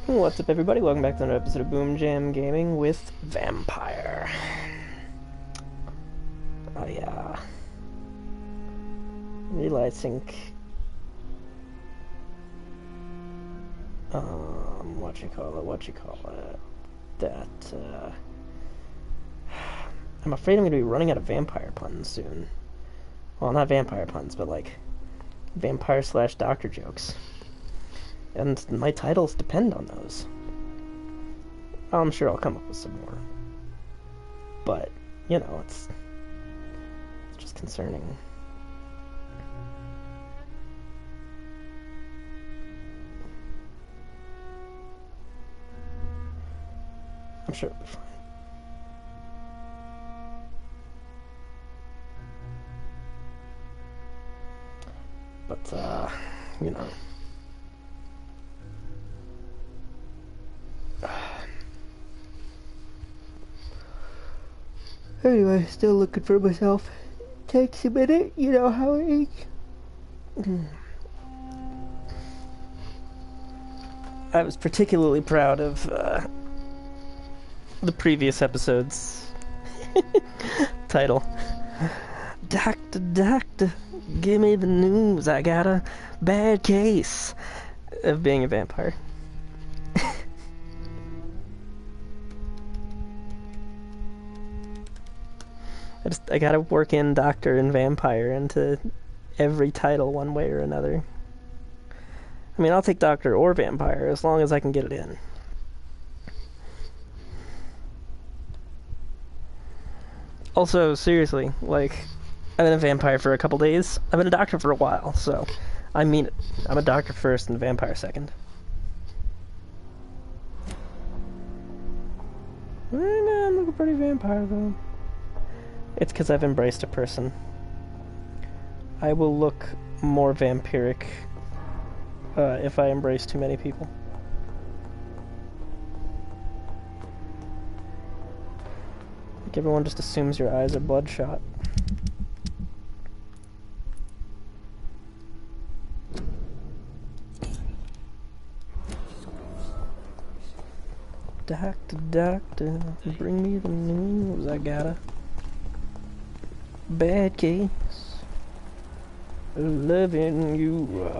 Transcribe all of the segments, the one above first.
What's up, everybody? Welcome back to another episode of BoomJamGaming with Vampyr. Oh yeah. Realizing what you call it, that I'm afraid I'm gonna be running out of vampire puns soon. Well, not vampire puns, but like vampire / doctor jokes. And my titles depend on those. I'm sure I'll come up with some more. But, you know, it's just concerning. I'm sure it'll be fine. But, you know. Anyway, still looking for myself. Takes a minute, you know how it is. I was particularly proud of the previous episode's title. Doctor, doctor, give me the news. I got a bad case of being a vampire. I gotta work in doctor and vampire into every title one way or another. I mean, I'll take doctor or vampire as long as I can get it in. Also, seriously, like, I've been a vampire for a couple days. I've been a doctor for a while, so I mean it. I'm a doctor first and a vampire second. I'm looking pretty vampire, though. It's because I've embraced a person. I will look more vampiric if I embrace too many people. Like everyone just assumes your eyes are bloodshot. Doctor, doctor, bring me the news. I got a bad case of loving you.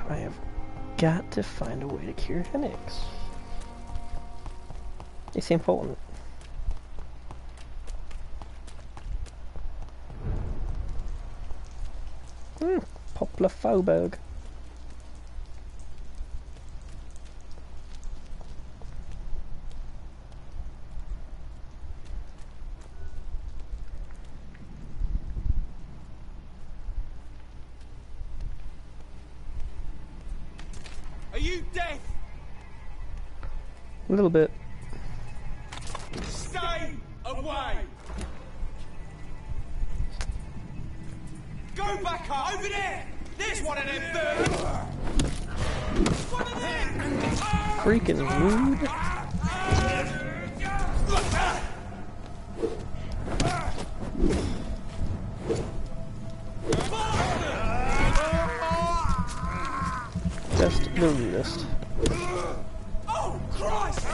I have got to find a way to cure headaches. They seem important. Poplophoberg. Are you deaf? A little bit. Stay away! Go back up! Over there! There's one of them birds! One of them! Freaking rude. Just the rudest. Oh, Christ!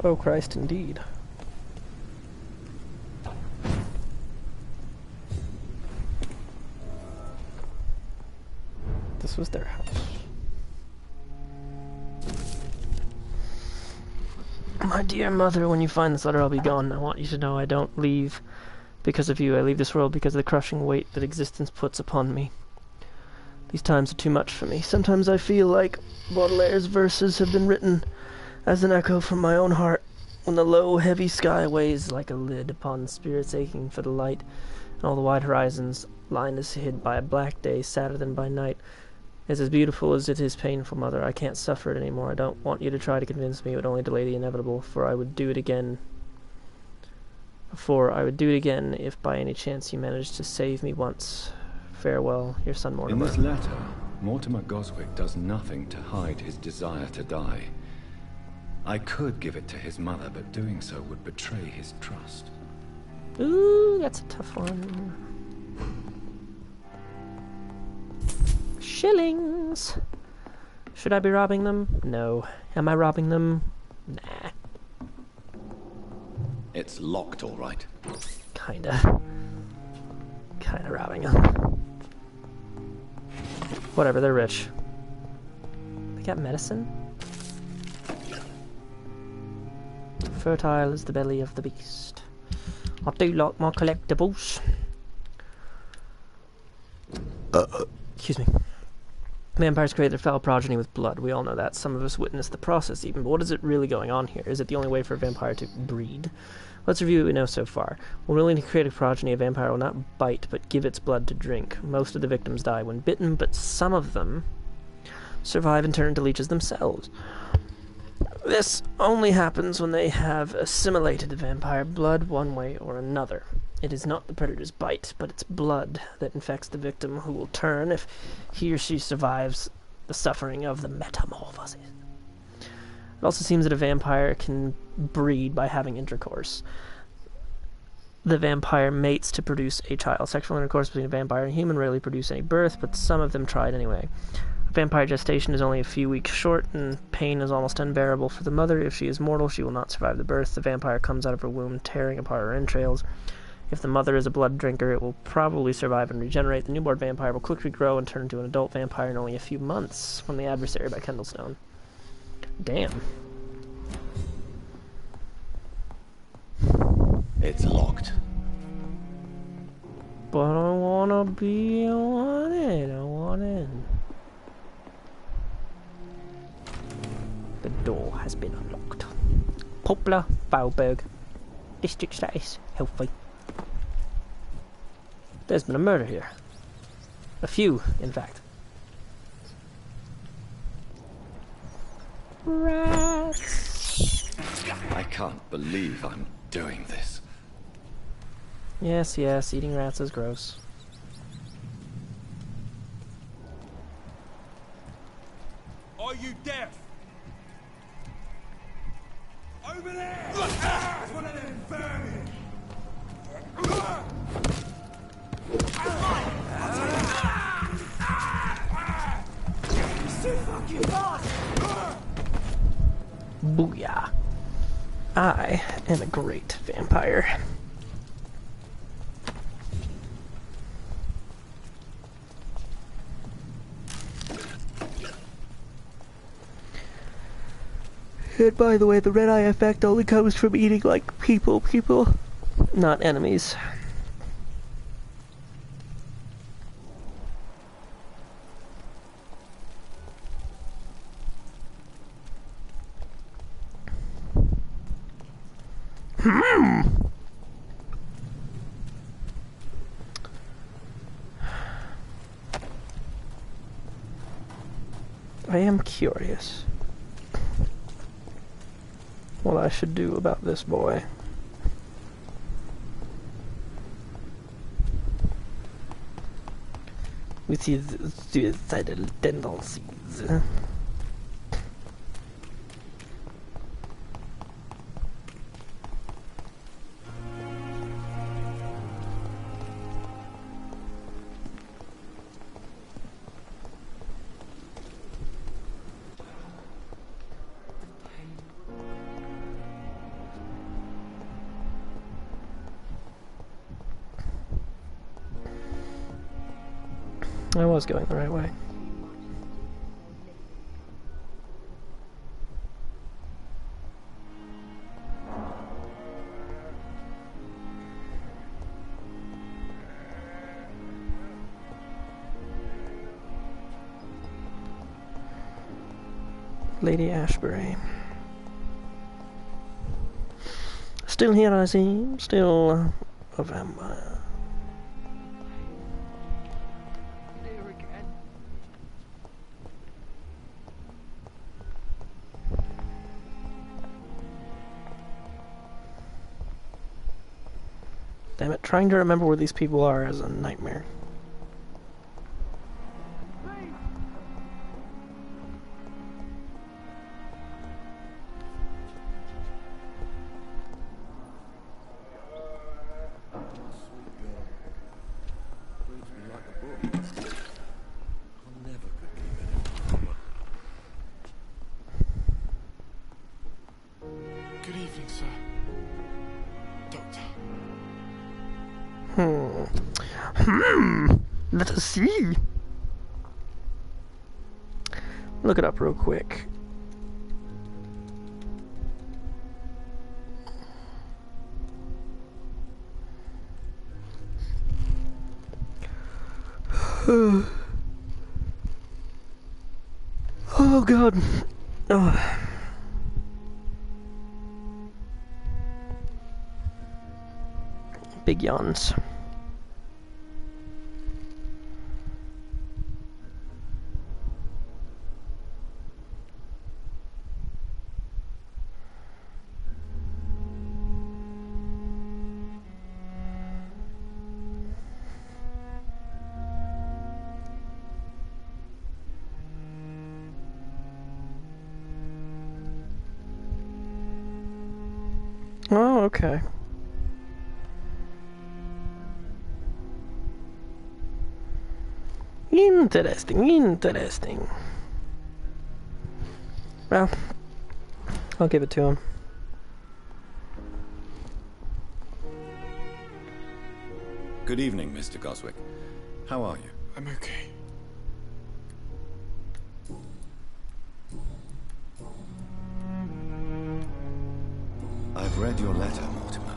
Oh, Christ, indeed. This was their house. My dear mother, when you find this letter, I'll be gone. I want you to know I don't leave because of you. I leave this world because of the crushing weight that existence puts upon me. These times are too much for me. Sometimes I feel like Baudelaire's verses have been written as an echo from my own heart, when the low, heavy sky weighs like a lid upon spirits aching for the light, and all the wide horizons line is hid by a black day sadder than by night. It's as beautiful as it is painful, Mother. I can't suffer it anymore. I don't want you to try to convince me. It would only delay the inevitable, for I would do it again if by any chance you managed to save me once. Farewell, your son Mortimer. In this letter, Mortimer Goswick does nothing to hide his desire to die. I could give it to his mother, but doing so would betray his trust. Ooh, that's a tough one. Shillings! Should I be robbing them? No. Am I robbing them? Nah. It's locked, all right. Kinda robbing them. Whatever, they're rich. They got medicine? Fertile is the belly of the beast. I do like my collectibles. Excuse me. Vampires create their foul progeny with blood. We all know that. Some of us witness the process even. But what is it really going on here? Is it the only way for a vampire to breed? Let's review what we know so far. When willing to create a progeny, a vampire will not bite, but give its blood to drink. Most of the victims die when bitten, but some of them survive and turn into leeches themselves. This only happens when they have assimilated the vampire blood one way or another. It is not the predator's bite, but its blood that infects the victim, who will turn if he or she survives the suffering of the metamorphosis. It also seems that a vampire can breed by having intercourse. The vampire mates to produce a child. Sexual intercourse between a vampire and a human rarely produce any birth, but some of them tried anyway. Vampire gestation is only a few weeks short, and pain is almost unbearable for the mother. If she is mortal, she will not survive the birth. The vampire comes out of her womb, tearing apart her entrails. If the mother is a blood drinker, it will probably survive and regenerate. The newborn vampire will quickly grow and turn into an adult vampire in only a few months. From The Adversary by Kendallstone. Damn. It's locked. But I wanna be on it. I want in. The door has been unlocked. Poplar, Valberg. District status, healthy. There's been a murder here. A few, in fact. Rats! I can't believe I'm doing this. Yes, yes, eating rats is gross. Are you deaf? Over there! It's one of them vermin! Booyah. I am a great vampire. And by the way, the red eye effect only comes from eating like people, not enemies. I am curious what I should do about this boy. With his suicidal tendencies. I was going the right way. Lady Ashbury. Still here, I see. Still a vampire. Damn it, trying to remember where these people are is a nightmare. Let us see. Look it up real quick. Oh god. Oh. Big yawns. Oh, okay. Interesting, interesting. Well, I'll give it to him. Good evening, Mr. Goswick. How are you? I'm okay. I've read your letter, Mortimer.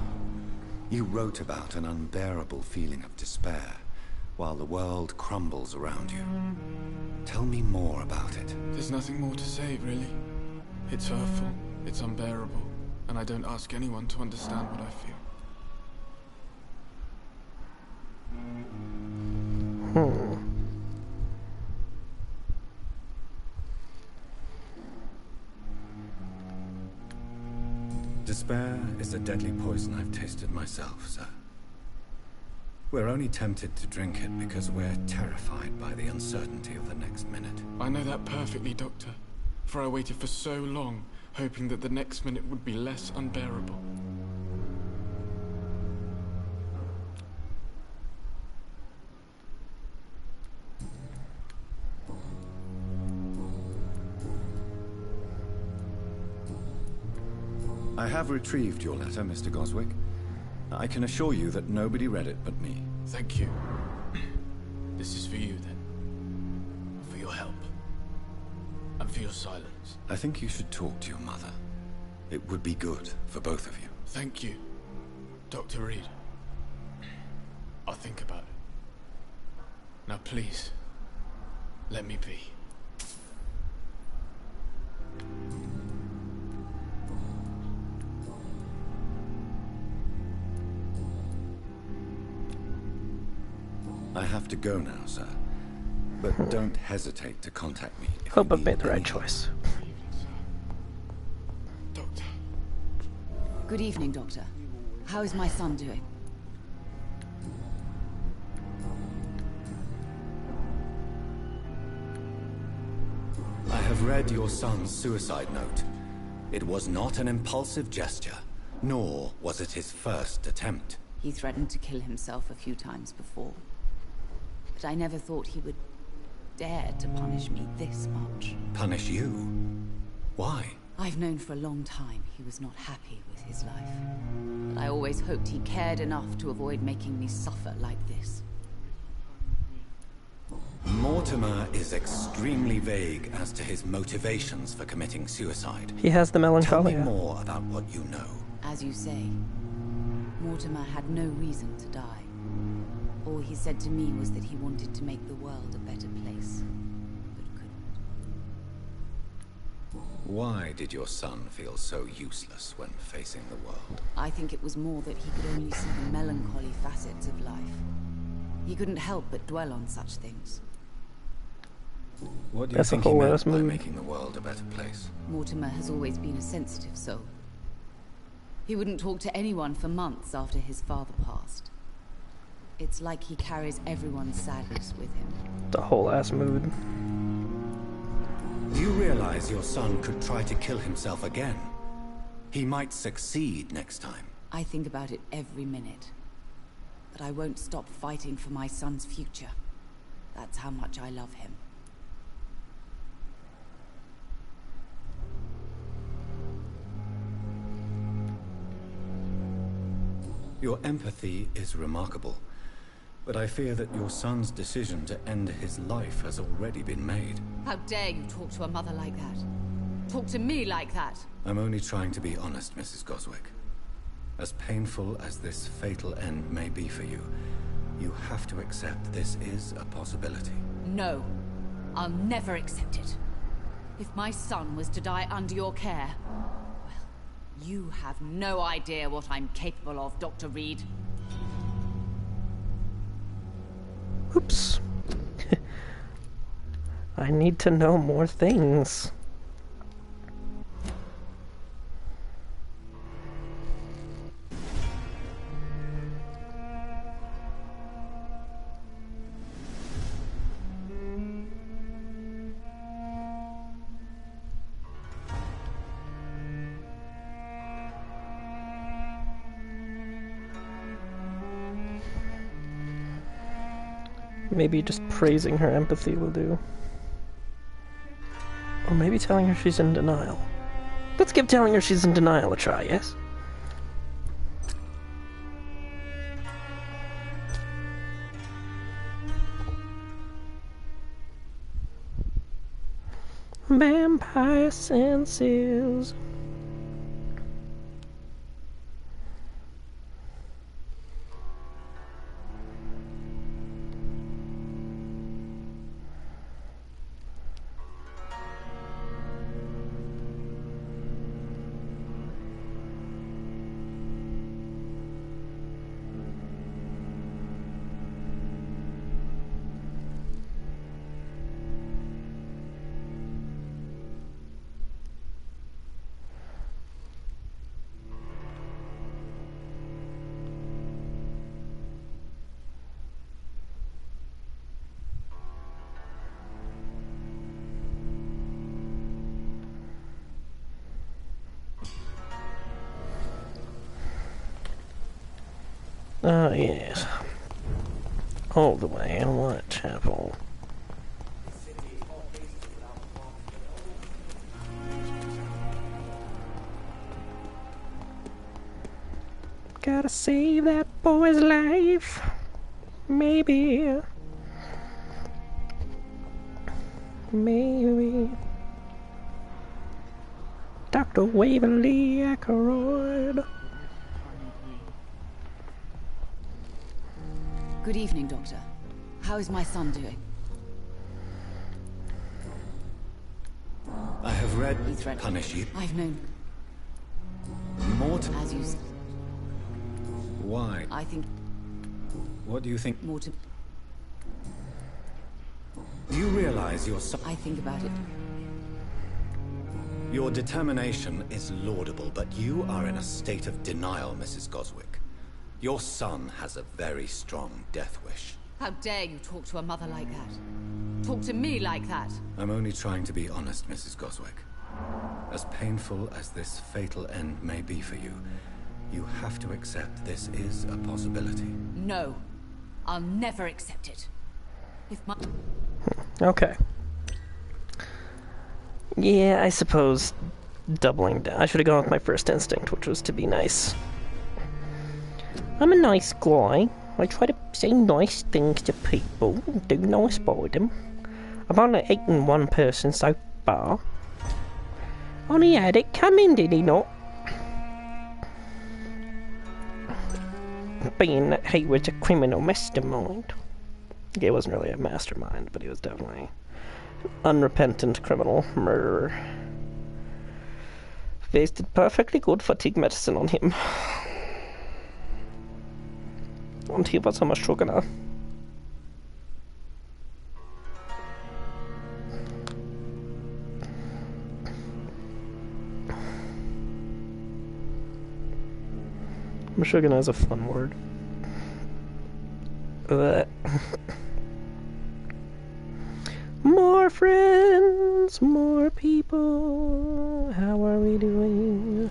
You wrote about an unbearable feeling of despair while the world crumbles around you. Tell me more about it. There's nothing more to say, really. It's hurtful, it's unbearable, and I don't ask anyone to understand what I feel. Despair is a deadly poison I've tasted myself, sir. We're only tempted to drink it because we're terrified by the uncertainty of the next minute. I know that perfectly, Doctor. For I waited for so long, hoping that the next minute would be less unbearable. I have retrieved your letter, Mr. Goswick. I can assure you that nobody read it but me. Thank you. This is for you, then. For your help. And for your silence. I think you should talk to your mother. It would be good for both of you. Thank you, Dr. Reed. I'll think about it. Now please, let me be. I have to go now, sir. But don't hesitate to contact me if Hope you I've made need the right any help. choice. Doctor. Good evening, Doctor. How is my son doing? I have read your son's suicide note. It was not an impulsive gesture, nor was it his first attempt. He threatened to kill himself a few times before. But I never thought he would dare to punish me this much. Punish you? Why? I've known for a long time he was not happy with his life. But I always hoped he cared enough to avoid making me suffer like this. Mortimer is extremely vague as to his motivations for committing suicide. He has the Tell me melancholia. more about what you know. As you say, Mortimer had no reason to die. All he said to me was that he wanted to make the world a better place, but couldn't. Why did your son feel so useless when facing the world? I think it was more that he could only see the melancholy facets of life. He couldn't help but dwell on such things. What do you That's a think he whole meant ass by movie. making the world a better place? Mortimer has always been a sensitive soul. He wouldn't talk to anyone for months after his father passed. It's like he carries everyone's sadness with him. The whole ass mood. Do you realize your son could try to kill himself again? He might succeed next time. I think about it every minute. But I won't stop fighting for my son's future. That's how much I love him. Your empathy is remarkable. But I fear that your son's decision to end his life has already been made. How dare you talk to a mother like that? Talk to me like that? I'm only trying to be honest, Mrs. Goswick. As painful as this fatal end may be for you, you have to accept this is a possibility. No, I'll never accept it. If my son was to die under your care, well, you have no idea what I'm capable of, Dr. Reed. Oops. I need to know more things. Maybe just praising her empathy will do. Or maybe telling her she's in denial. Let's give telling her she's in denial a try, yes? Vampire senses. Oh, yes. All the way in Whitechapel. Gotta save that boy's life. Maybe. Maybe. Dr. Waverly Ackroyd. Good evening, Doctor. How is my son doing? I have read He's ready. Punish You. I've known, Mortimer. as you said. Why? I think What do you think? Mortimer. You realize your son... I think about it. Your determination is laudable, but you are in a state of denial, Mrs. Goswick. Your son has a very strong death wish. How dare you talk to a mother like that? Talk to me like that? I'm only trying to be honest, Mrs. Goswick. As painful as this fatal end may be for you, you have to accept this is a possibility. No, I'll never accept it. If my... Okay. Yeah, I suppose doubling down. I should have gone with my first instinct, which was to be nice. I'm a nice guy. I try to say nice things to people and do nice by them. I've only eaten one person so far. Only had it coming, did he not? Being that he was a criminal mastermind. He wasn't really a mastermind, but he was definitely an unrepentant criminal murderer. Wasted perfectly good fatigue medicine on him. Und hier was haben wir schon genau. Meshuggah is a fun word. More friends, more people. How are we doing?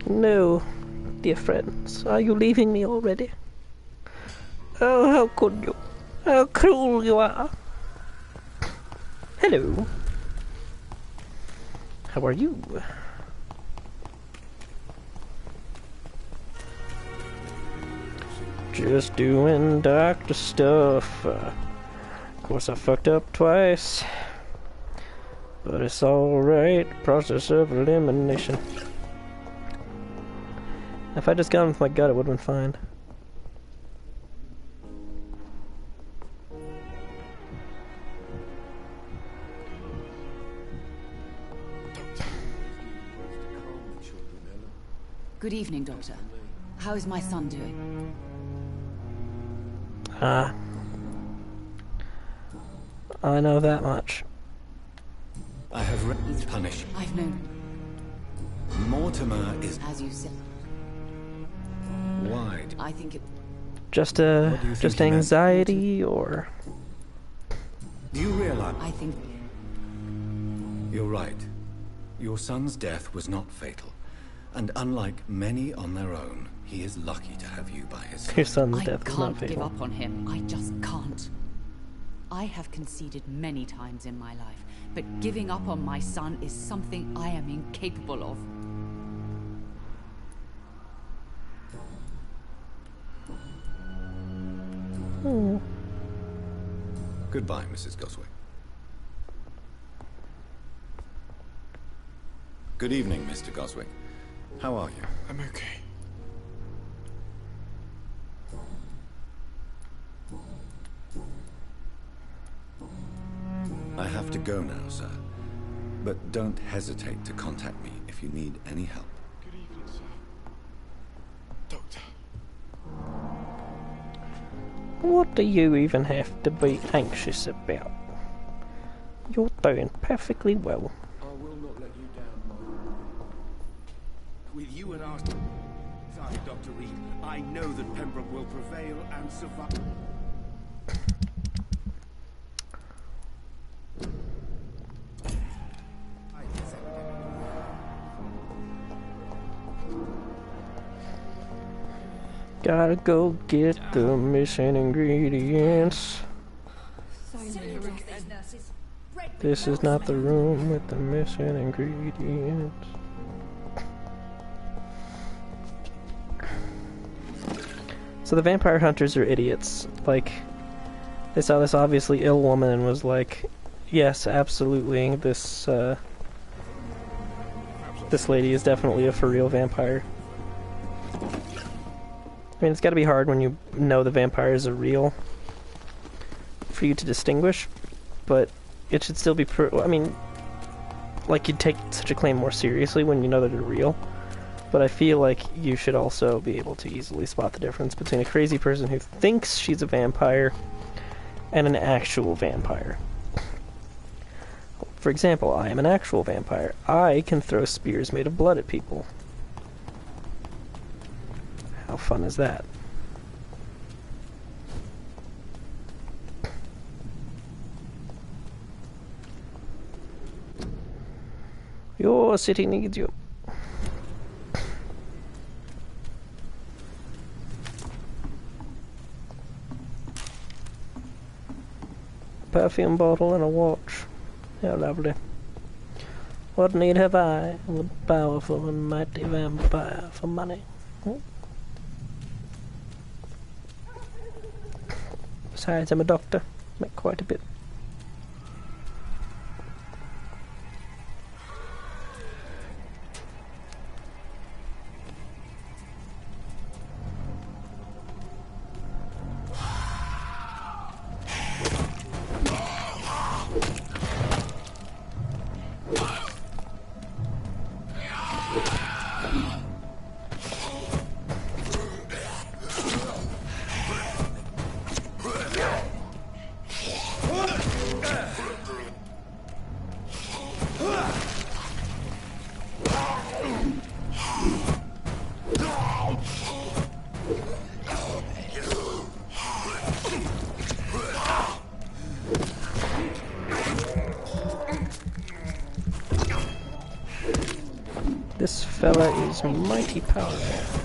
No, dear friends, are you leaving me already? Oh, how could you? How cruel you are. Hello. How are you? Just doing doctor stuff. Of course, I fucked up twice. But it's alright. Process of elimination. If I just got with my gut, it would have been fine. Good evening, Doctor. How is my son doing? I know that much. I have punished. I've known, Mortimer is as you said. wide. I think it... Just What do you think just he meant? anxiety, or Do you realize? I think... You're right. Your son's death was not fatal. And unlike many on their own, he is lucky to have you by his side. your son's I death was not can't give fatal. up on him. I just can't. I have conceded many times in my life, but giving up on my son is something I am incapable of. Goodbye, Mrs. Goswick. Good evening, Mr. Goswick. How are you? I'm okay. I have to go now, sir. But don't hesitate to contact me if you need any help. Good evening, sir. Doctor. What do you even have to be anxious about? You're doing perfectly well. I will not let you down, Mom. With you at our side, Dr. Reed, I know that Pembroke will prevail and survive. Gotta go get the missing ingredients. This is not the room with the missing ingredients. So the vampire hunters are idiots. Like, they saw this obviously ill woman and was like, yes, absolutely, this lady is definitely a for real vampire. I mean, it's gotta be hard when you know the vampires are real for you to distinguish, but it should still be I mean, like, you'd take such a claim more seriously when you know that they're real, but I feel like you should also be able to easily spot the difference between a crazy person who thinks she's a vampire and an actual vampire. For example, I am an actual vampire. I can throw spears made of blood at people. How fun is that? Your city needs you. Perfume bottle and a watch. How lovely. What need have I, the powerful and mighty vampire, for money? Besides, I'm a doctor. Make quite a bit. This fella is mighty powerful.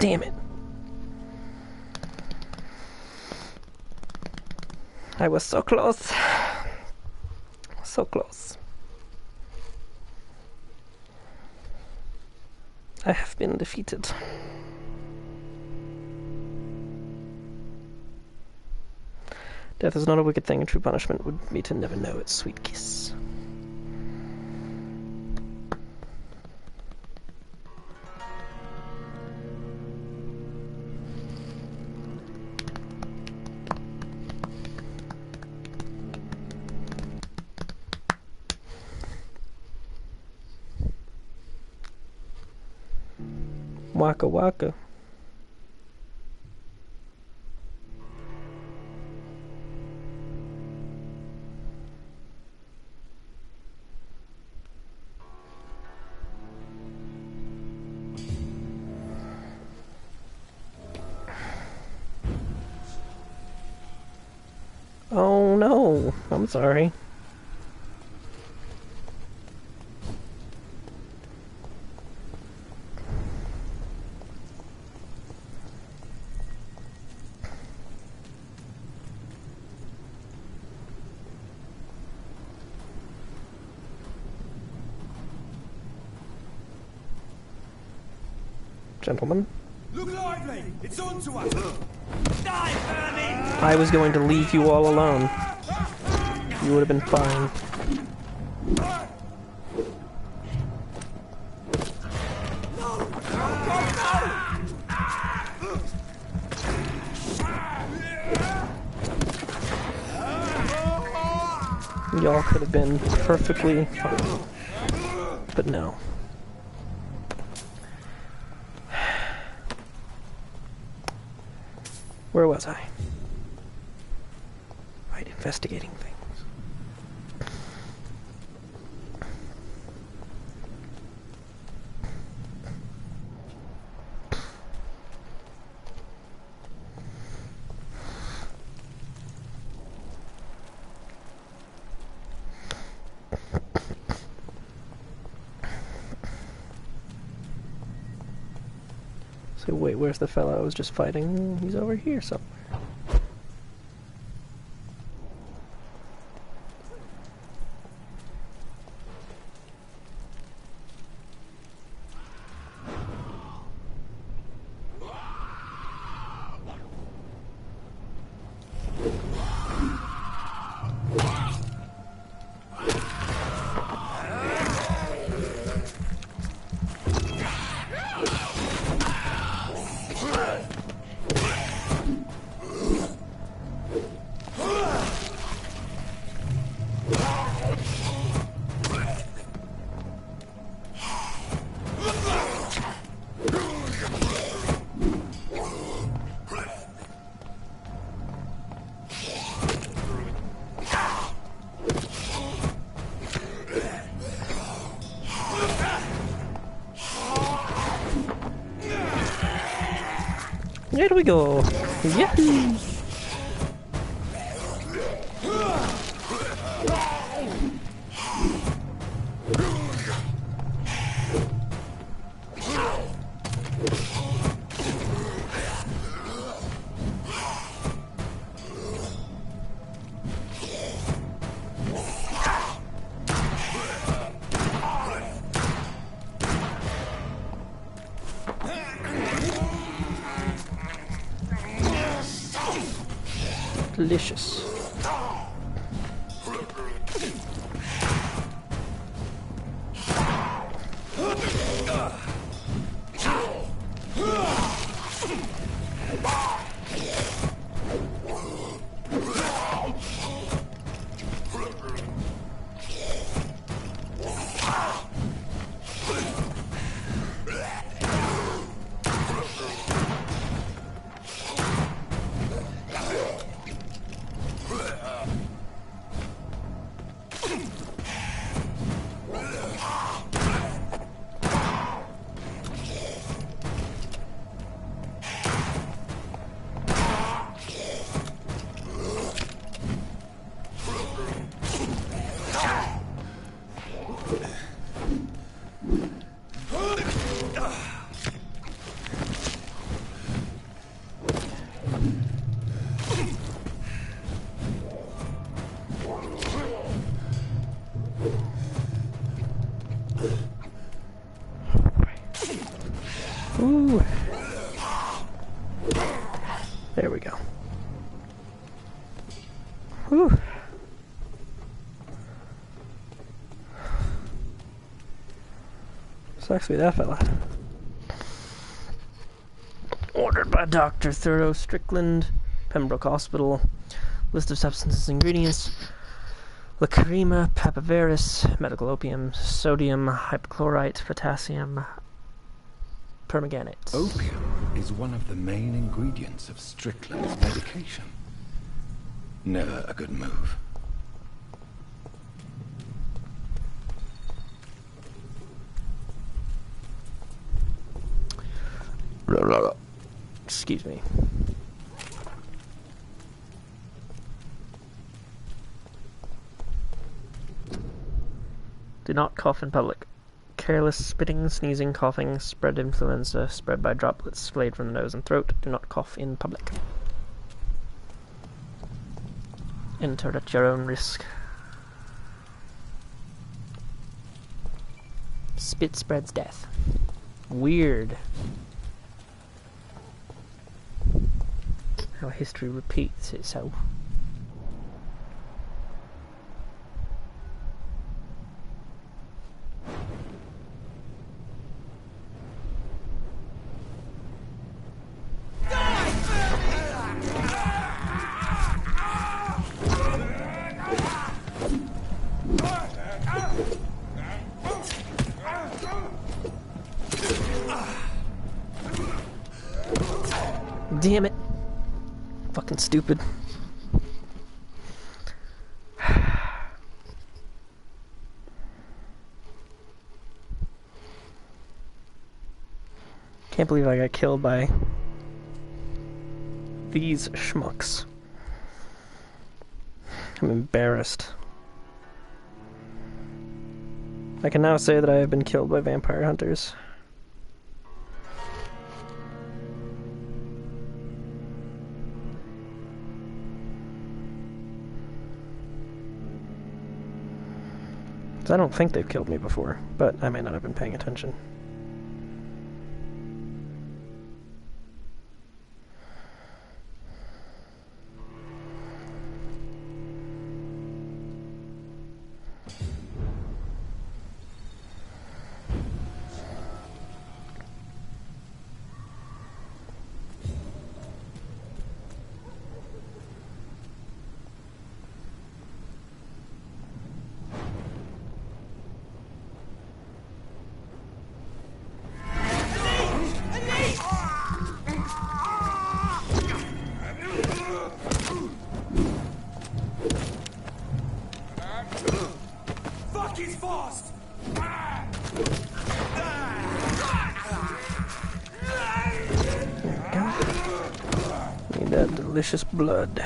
Damn it. I was so close. So close. I have been defeated. Death is not a wicked thing, and true punishment would be to never know its sweet kiss. Waka waka. Oh no, I'm sorry. Gentlemen. Look lively! It's on to us! Die, vermin! I was going to leave you all alone. You would have been fine. Y'all could have been perfectly fine. But no. Where was I? Right, investigating things. So wait, where's the fella I was just fighting? He's over here somewhere. There we go. Yahoo! Delicious. There we go. Whew. Sucks to be that fella. Ordered by Dr. Thurlow Strickland, Pembroke Hospital. List of substances and ingredients. Lacrima, papaverus, medical opium, sodium, hypochlorite, potassium, permanganate. Opium is one of the main ingredients of Strickland's medication. Never a good move. Excuse me. Do not cough in public. Careless spitting, sneezing, coughing, spread influenza, spread by droplets splayed from the nose and throat. Do not cough in public. Enter at your own risk. Spit spreads death. Weird. How history repeats itself. Damn it. Fucking stupid. Can't believe I got killed by these schmucks. I'm embarrassed. I can now say that I have been killed by vampire hunters. I don't think they've killed me before, but I may not have been paying attention. That delicious blood.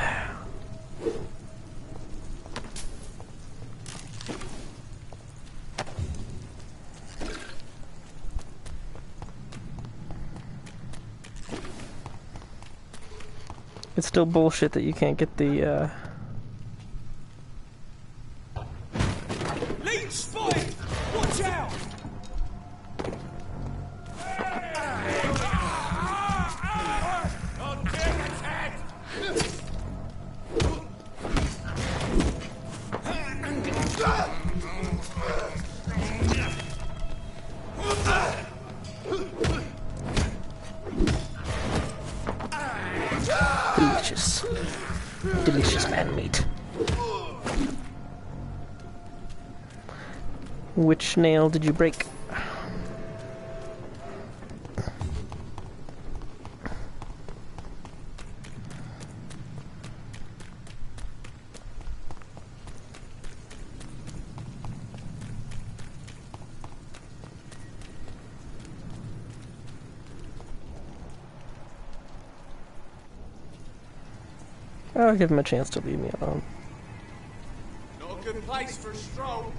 It's still bullshit that you can't get the Leech spotted! Watch out! delicious, delicious man meat. Which nail did you break? I'll give him a chance to leave me alone. Not a good place for a stroll.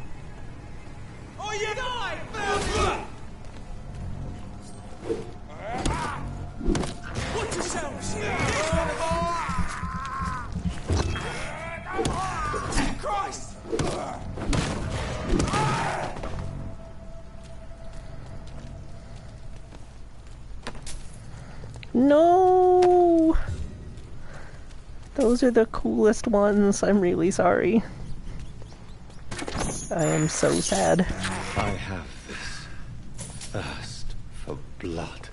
Oh, you die! Watch yourselves! Christ! No! Those are the coolest ones. I'm really sorry. I am so sad. I have this thirst for blood.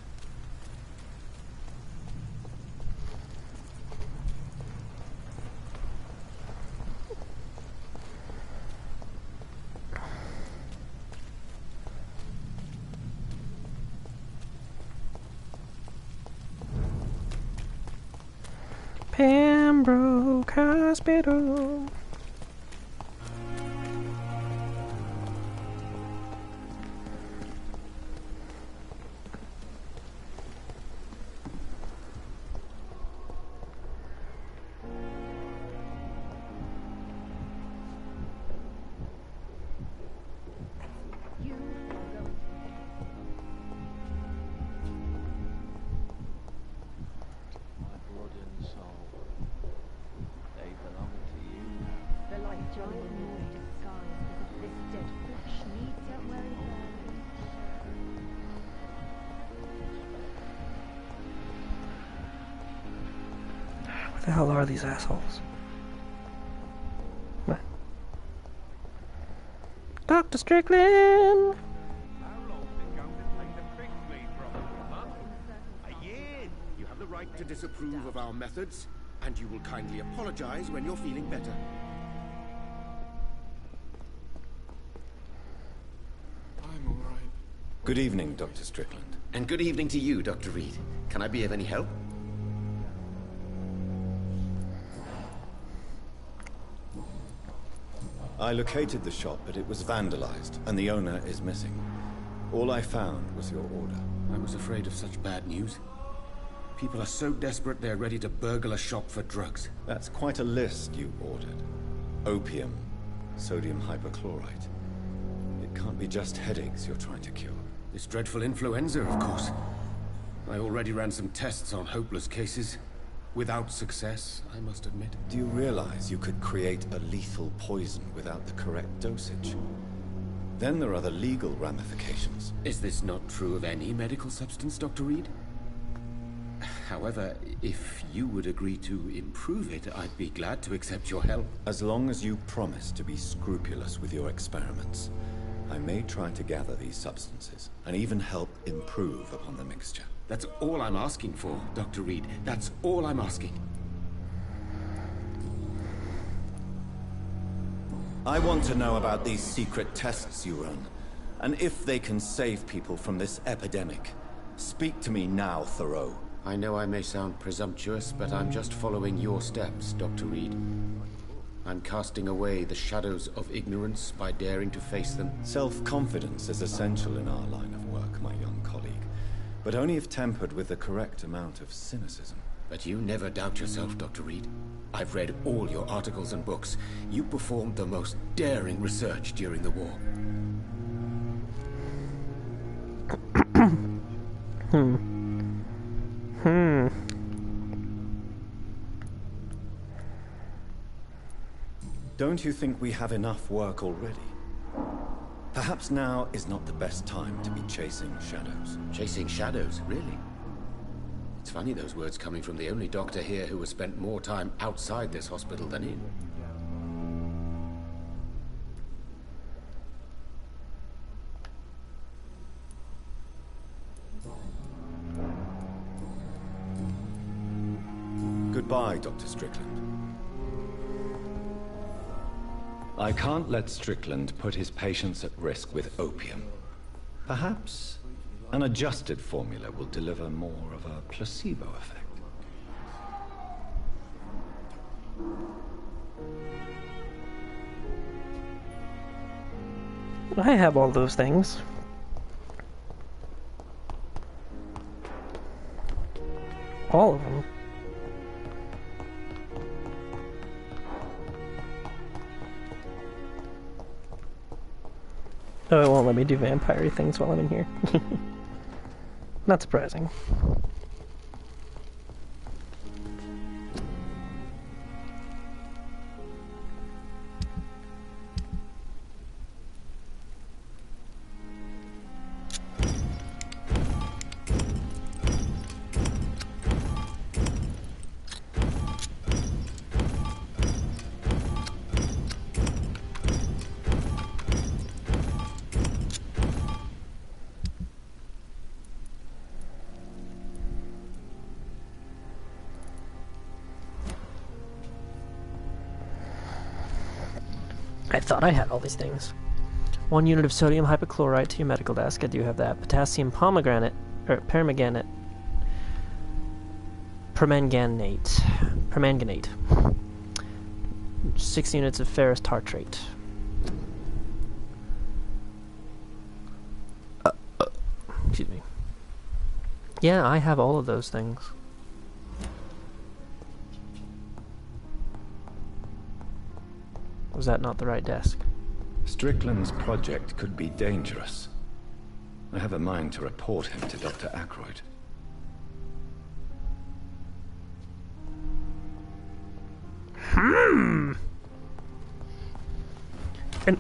Pembroke Hospital. What the hell are these assholes? What? Dr. Strickland! You have the right to disapprove of our methods, and you will kindly apologize when you're feeling better. I'm all right. Good evening, Dr. Strickland. And good evening to you, Dr. Reed. Can I be of any help? I located the shop, but it was vandalized, and the owner is missing. All I found was your order. I was afraid of such bad news. People are so desperate they're ready to burgle a shop for drugs. That's quite a list you ordered. Opium, sodium hypochlorite. It can't be just headaches you're trying to cure. This dreadful influenza, of course. I already ran some tests on hopeless cases. Without success, I must admit. Do you realize you could create a lethal poison without the correct dosage? Then there are the legal ramifications. Is this not true of any medical substance, Dr. Reed? However, if you would agree to improve it, I'd be glad to accept your help. As long as you promise to be scrupulous with your experiments, I may try to gather these substances, and even help improve upon the mixture. That's all I'm asking for, Dr. Reed. That's all I'm asking. I want to know about these secret tests you run, and if they can save people from this epidemic. Speak to me now, Thoreau. I know I may sound presumptuous, but I'm just following your steps, Dr. Reed. I'm casting away the shadows of ignorance by daring to face them. Self-confidence is essential in our line of work, my young colleague, but only if tempered with the correct amount of cynicism. But you never doubt yourself, Dr. Reed. I've read all your articles and books. You performed the most daring research during the war. Don't you think we have enough work already? Perhaps now is not the best time to be chasing shadows. Chasing shadows, really? It's funny those words coming from the only doctor here who has spent more time outside this hospital than in. Goodbye, Dr. Strickland. I can't let Strickland put his patients at risk with opium. Perhaps an adjusted formula will deliver more of a placebo effect. I have all those things. All of them. Oh, it won't let me do vampire things while I'm in here. Not surprising. I thought I had all these things. 1 unit of sodium hypochlorite to your medical desk. I do have that. Potassium permanganate. 6 units of ferrous tartrate. Excuse me. Yeah, I have all of those things. Was that not the right desk? Strickland's project could be dangerous. I have a mind to report him to Dr. Ackroyd. An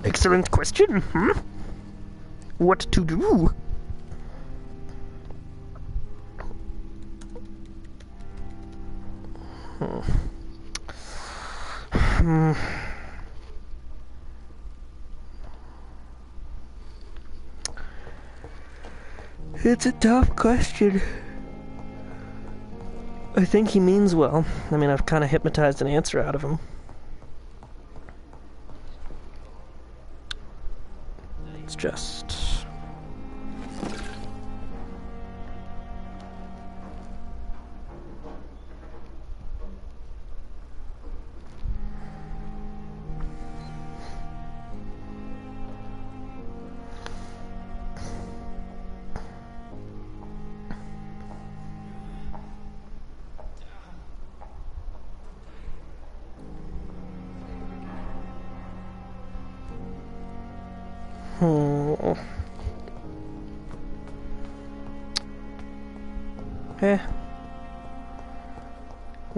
excellent question. What to do? It's a tough question. I think he means well. I mean, I've kind of hypnotized an answer out of him. It's just...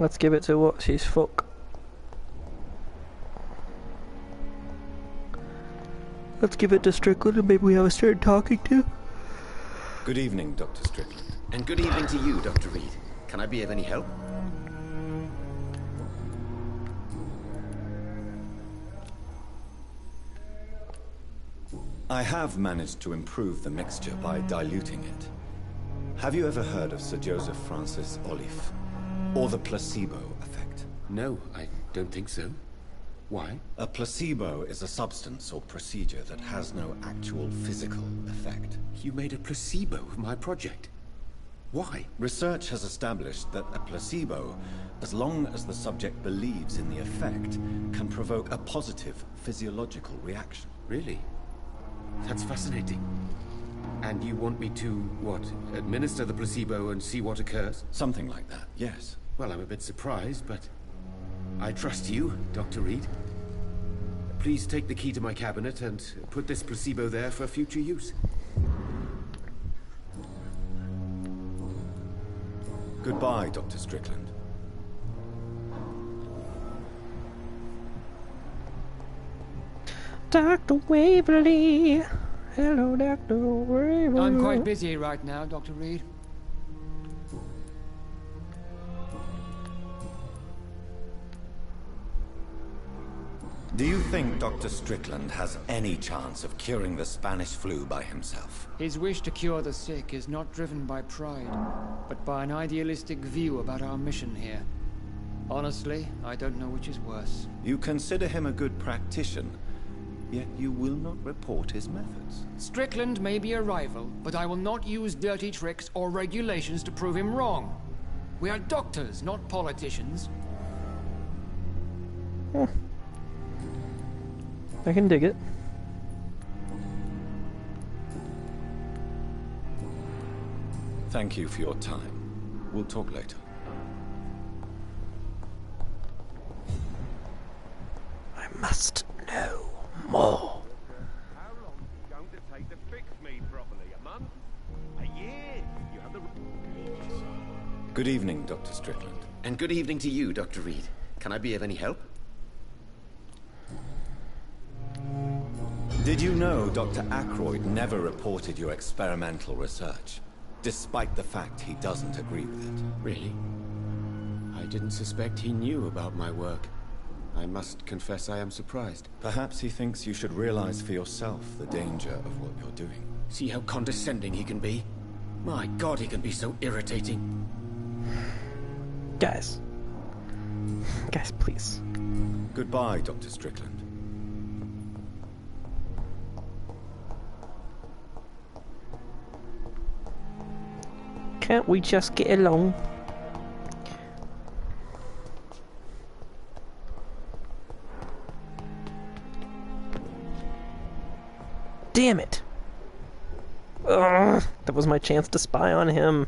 Let's give it to what's his fuck. Let's give it to Strickland and maybe we have a start talking to. Good evening, Dr. Strickland. And good evening to you, Dr. Reed. Can I be of any help? I have managed to improve the mixture by diluting it. Have you ever heard of Sir Joseph Francis Olive? Or the placebo effect? No, I don't think so. Why? A placebo is a substance or procedure that has no actual physical effect. You made a placebo of my project. Why? Research has established that a placebo, as long as the subject believes in the effect, can provoke a positive physiological reaction. Really? That's fascinating. And you want me to, what, administer the placebo and see what occurs? Something like that, yes. Well, I'm a bit surprised, but I trust you, Dr. Reed. Please take the key to my cabinet and put this placebo there for future use. Goodbye, Dr. Strickland. Dr. Waverly. Hello, Dr. Waverly. I'm quite busy right now, Dr. Reed. Do you think Dr. Strickland has any chance of curing the Spanish flu by himself? His wish to cure the sick is not driven by pride, but by an idealistic view about our mission here. Honestly, I don't know which is worse. You consider him a good practitioner, yet you will not report his methods. Strickland may be a rival, but I will not use dirty tricks or regulations to prove him wrong. We are doctors, not politicians. I can dig it. Thank you for your time. We'll talk later. I must know more. How long is it going to take to fix me properly? A month? A year? You have the... Good evening, Dr. Strickland. And good evening to you, Dr. Reed. Can I be of any help? Did you know Dr. Ackroyd never reported your experimental research, despite the fact he doesn't agree with it? Really? I didn't suspect he knew about my work. I must confess I am surprised. Perhaps he thinks you should realize for yourself the danger of what you're doing. See how condescending he can be? My God, he can be so irritating. Guys. Guys, please. Goodbye, Dr. Strickland. Can't we just get along? Damn it! Ugh, that was my chance to spy on him.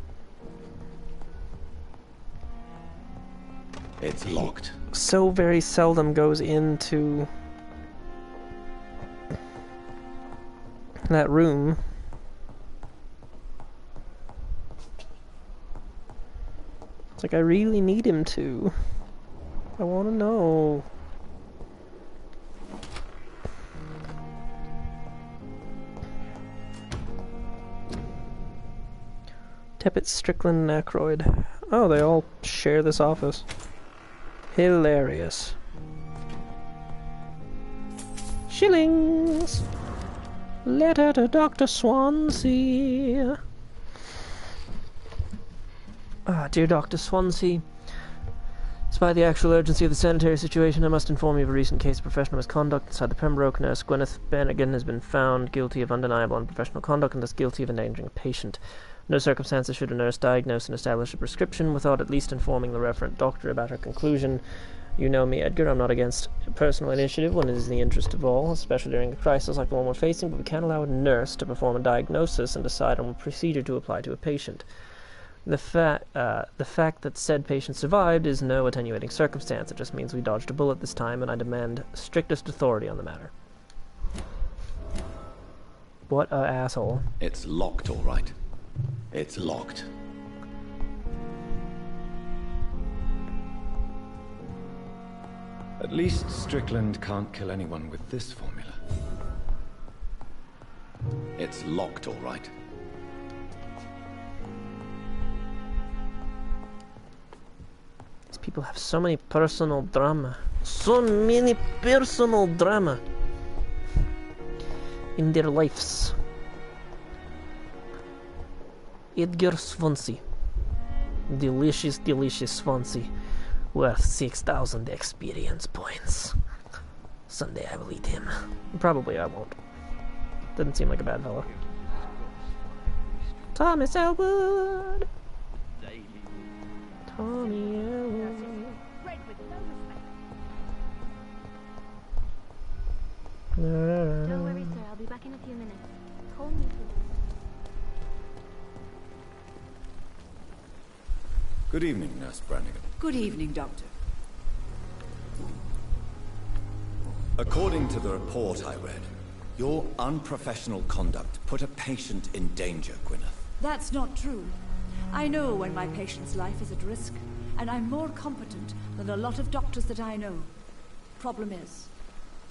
It's locked. So very seldom goes into that room. It's like I really need him to. I want to know. Teppet, Strickland, and Aykroyd. Oh, they all share this office. Hilarious. Shillings! Letter to Dr. Swansea. Ah, dear Dr. Swansea. Despite the actual urgency of the sanitary situation, I must inform you of a recent case of professional misconduct inside the Pembroke. Nurse Gwyneth Bannigan has been found guilty of undeniable unprofessional conduct and thus guilty of endangering a patient. No circumstances should a nurse diagnose and establish a prescription without at least informing the referent doctor about her conclusion. You know me, Edgar. I'm not against personal initiative when it is in the interest of all, especially during a crisis like the one we're facing, but we can't allow a nurse to perform a diagnosis and decide on what procedure to apply to a patient. The fact that said patient survived is no attenuating circumstance. It just means we dodged a bullet this time, and I demand strictest authority on the matter. What a asshole. It's locked, all right. It's locked. At least Strickland can't kill anyone with this formula. It's locked, all right. These people have so many personal drama. So many personal drama in their lives. Edgar Swansea. Delicious, delicious Swansea. Worth 6,000 experience points. Someday I will eat him. Probably I won't. Doesn't seem like a bad fellow. Thomas Elwood! Tommy Elwood. Don't worry, sir. I'll be back in a few minutes. Call me. Good evening, Nurse Brannigan. Good evening, Doctor. According to the report I read, your unprofessional conduct put a patient in danger, Gwyneth. That's not true. I know when my patient's life is at risk, and I'm more competent than a lot of doctors that I know. Problem is,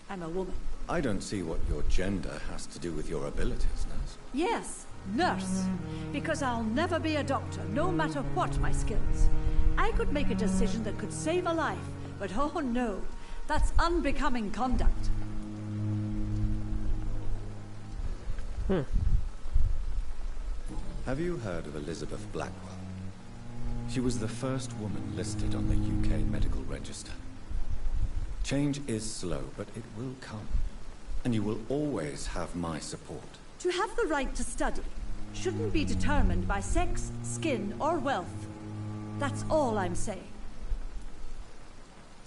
I'm a woman. I don't see what your gender has to do with your abilities, Nurse. Yes, nurse. Because I'll never be a doctor, no matter what my skills. I could make a decision that could save a life, but oh no, that's unbecoming conduct. Have you heard of Elizabeth Blackwell? She was the first woman listed on the UK medical register. Change is slow, but it will come. And you will always have my support. To have the right to study shouldn't be determined by sex, skin, or wealth. That's all I'm saying.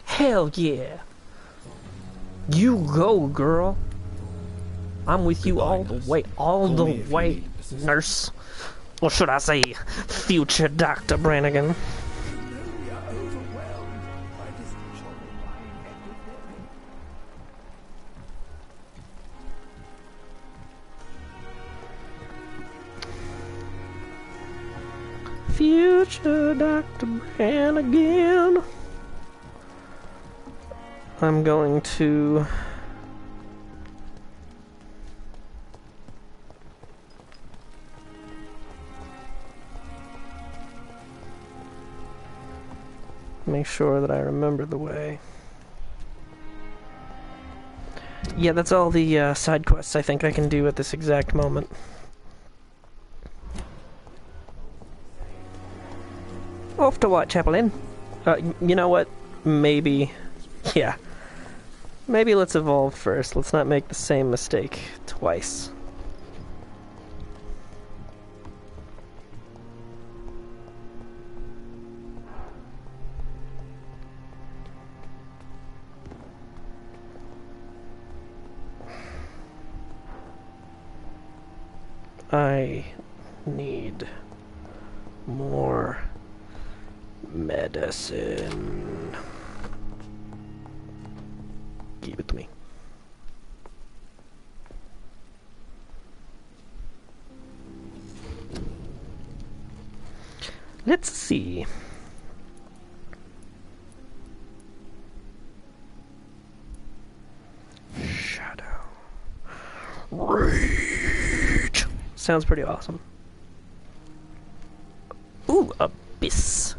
Hell yeah. You go, girl. I'm with you all the way, nurse. Or should I say, future Dr. Brannigan. Future Dr. Brannigan. I'm going to make sure that I remember the way. Yeah, that's all the side quests I think I can do at this exact moment. Off to Whitechapel Inn. You know what? Maybe... yeah. Maybe let's evolve first. Let's not make the same mistake twice. I need more medicine. Give it to me. Let's see. Shadow. Rage. Sounds pretty awesome. Ooh, Abyss.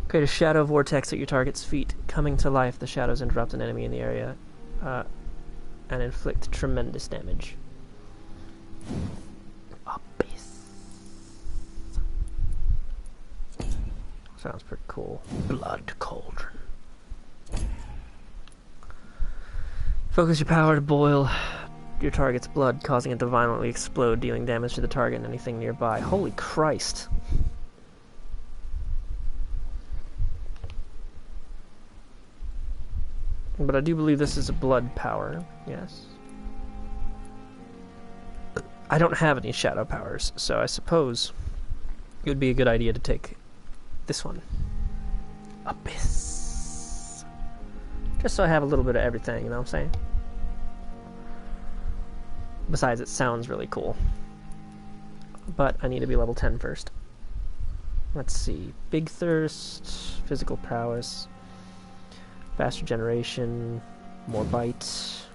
Create a shadow vortex at your target's feet. Coming to life, the shadows interrupt an enemy in the area and inflict tremendous damage. Abyss. Sounds pretty cool. Blood Cauldron. Focus your power to boil your target's blood, causing it to violently explode, dealing damage to the target and anything nearby. Holy Christ. But I do believe this is a blood power, yes. I don't have any shadow powers, so I suppose it would be a good idea to take this one. Abyss. Just so I have a little bit of everything, you know what I'm saying? Besides, it sounds really cool. But I need to be level 10 first. Let's see. Big Thirst, Physical Prowess, Faster Generation, more Bite.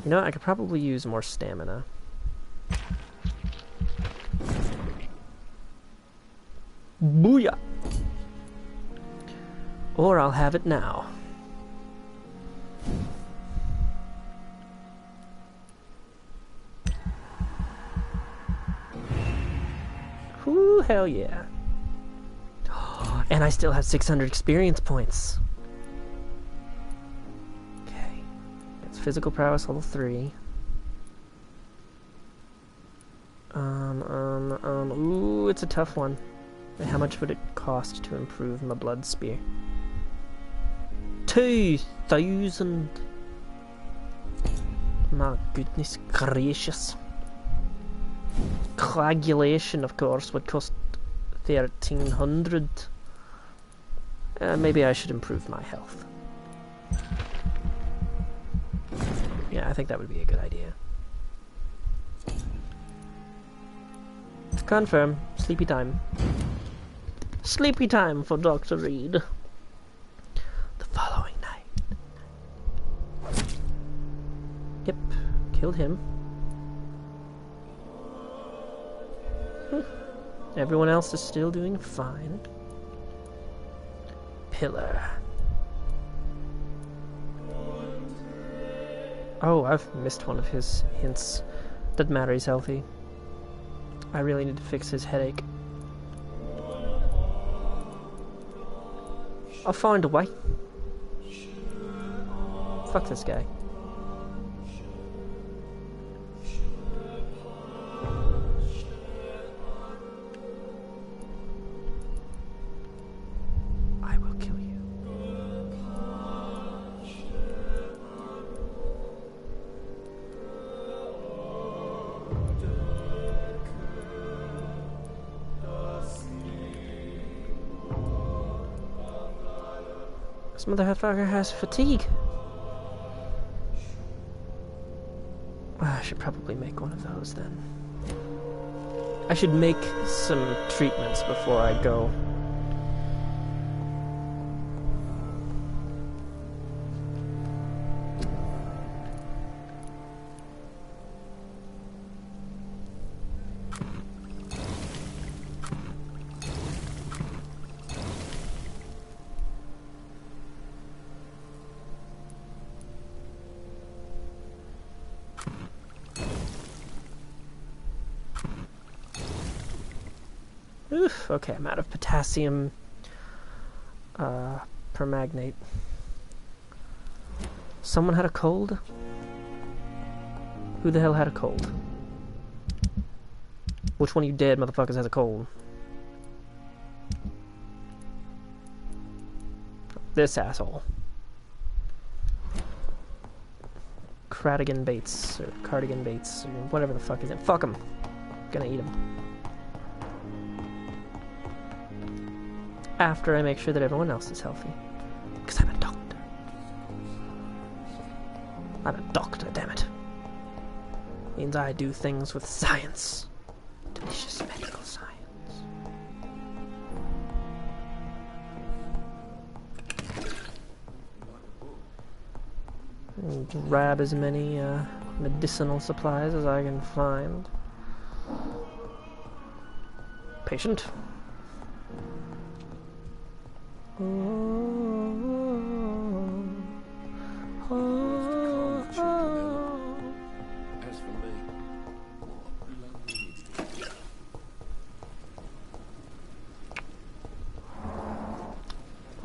You know, I could probably use more stamina. Booyah! Or I'll have it now. Whoo, hell yeah. And I still have 600 experience points. Physical Prowess level 3. Ooh, it's a tough one. How much would it cost to improve my blood spear? 2,000. My goodness gracious. Coagulation, of course, would cost 1,300. Maybe I should improve my health. Yeah, I think that would be a good idea. Confirm. Sleepy time. Sleepy time for Dr. Reed. The following night. Yep, killed him. Everyone else is still doing fine. Pillar. Oh, I've missed one of his hints. Doesn't matter, he's healthy. I really need to fix his headache. I'll find a way. Fuck this guy. I will kill you. This motherfucker has fatigue. I should probably make one of those then. I should make some treatments before I go. Oof, okay, I'm out of potassium permagnate. Someone had a cold? Who the hell had a cold? Which one of you dead motherfuckers has a cold? This asshole. Cardigan Bates, or Cardigan Bates, or whatever the fuck his name. Fuck him. Gonna eat him. After I make sure that everyone else is healthy. Because I'm a doctor. I'm a doctor, damn it. Means I do things with science. Delicious medical science. And grab as many medicinal supplies as I can find. Patient. As for me,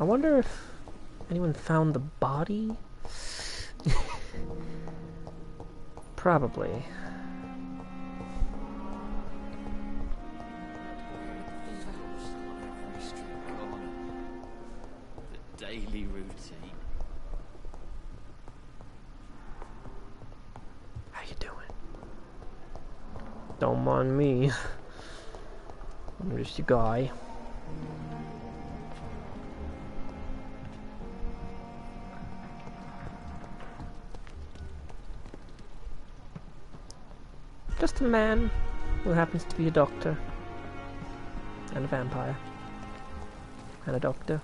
I wonder if anyone found the body? Probably. the daily routine. How you doing? Don't mind me. I'm just a guy. Just a man who happens to be a doctor. And a vampire. And a doctor.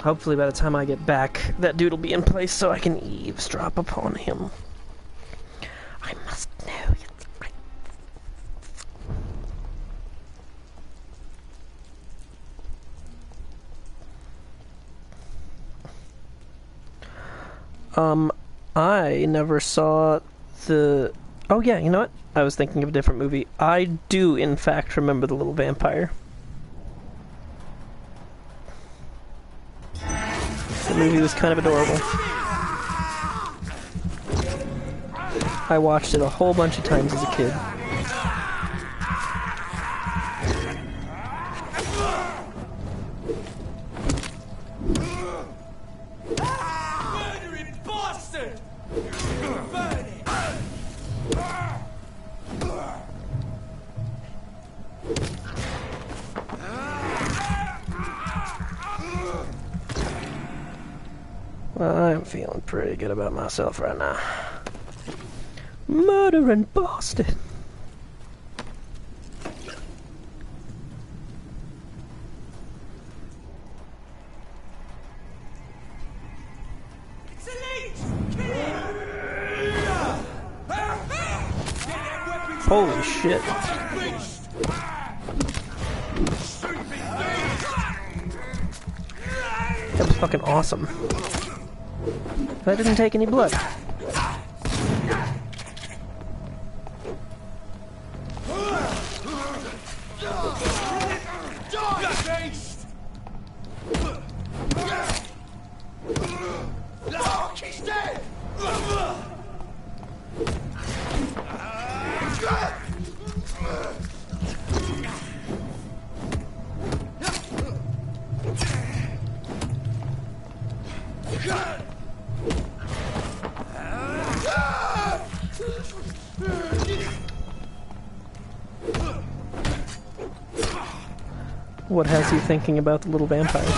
Hopefully by the time I get back, that dude will be in place so I can eavesdrop upon him. I must know. I never saw the... Oh yeah, you know what? I was thinking of a different movie. I do, in fact, remember The Little Vampire. The movie was kind of adorable. I watched it a whole bunch of times as a kid. Well, I'm feeling pretty good about myself right now. Murder in Boston. Holy shit. That was fucking awesome. That didn't take any blood. What has you thinking about the little vampires?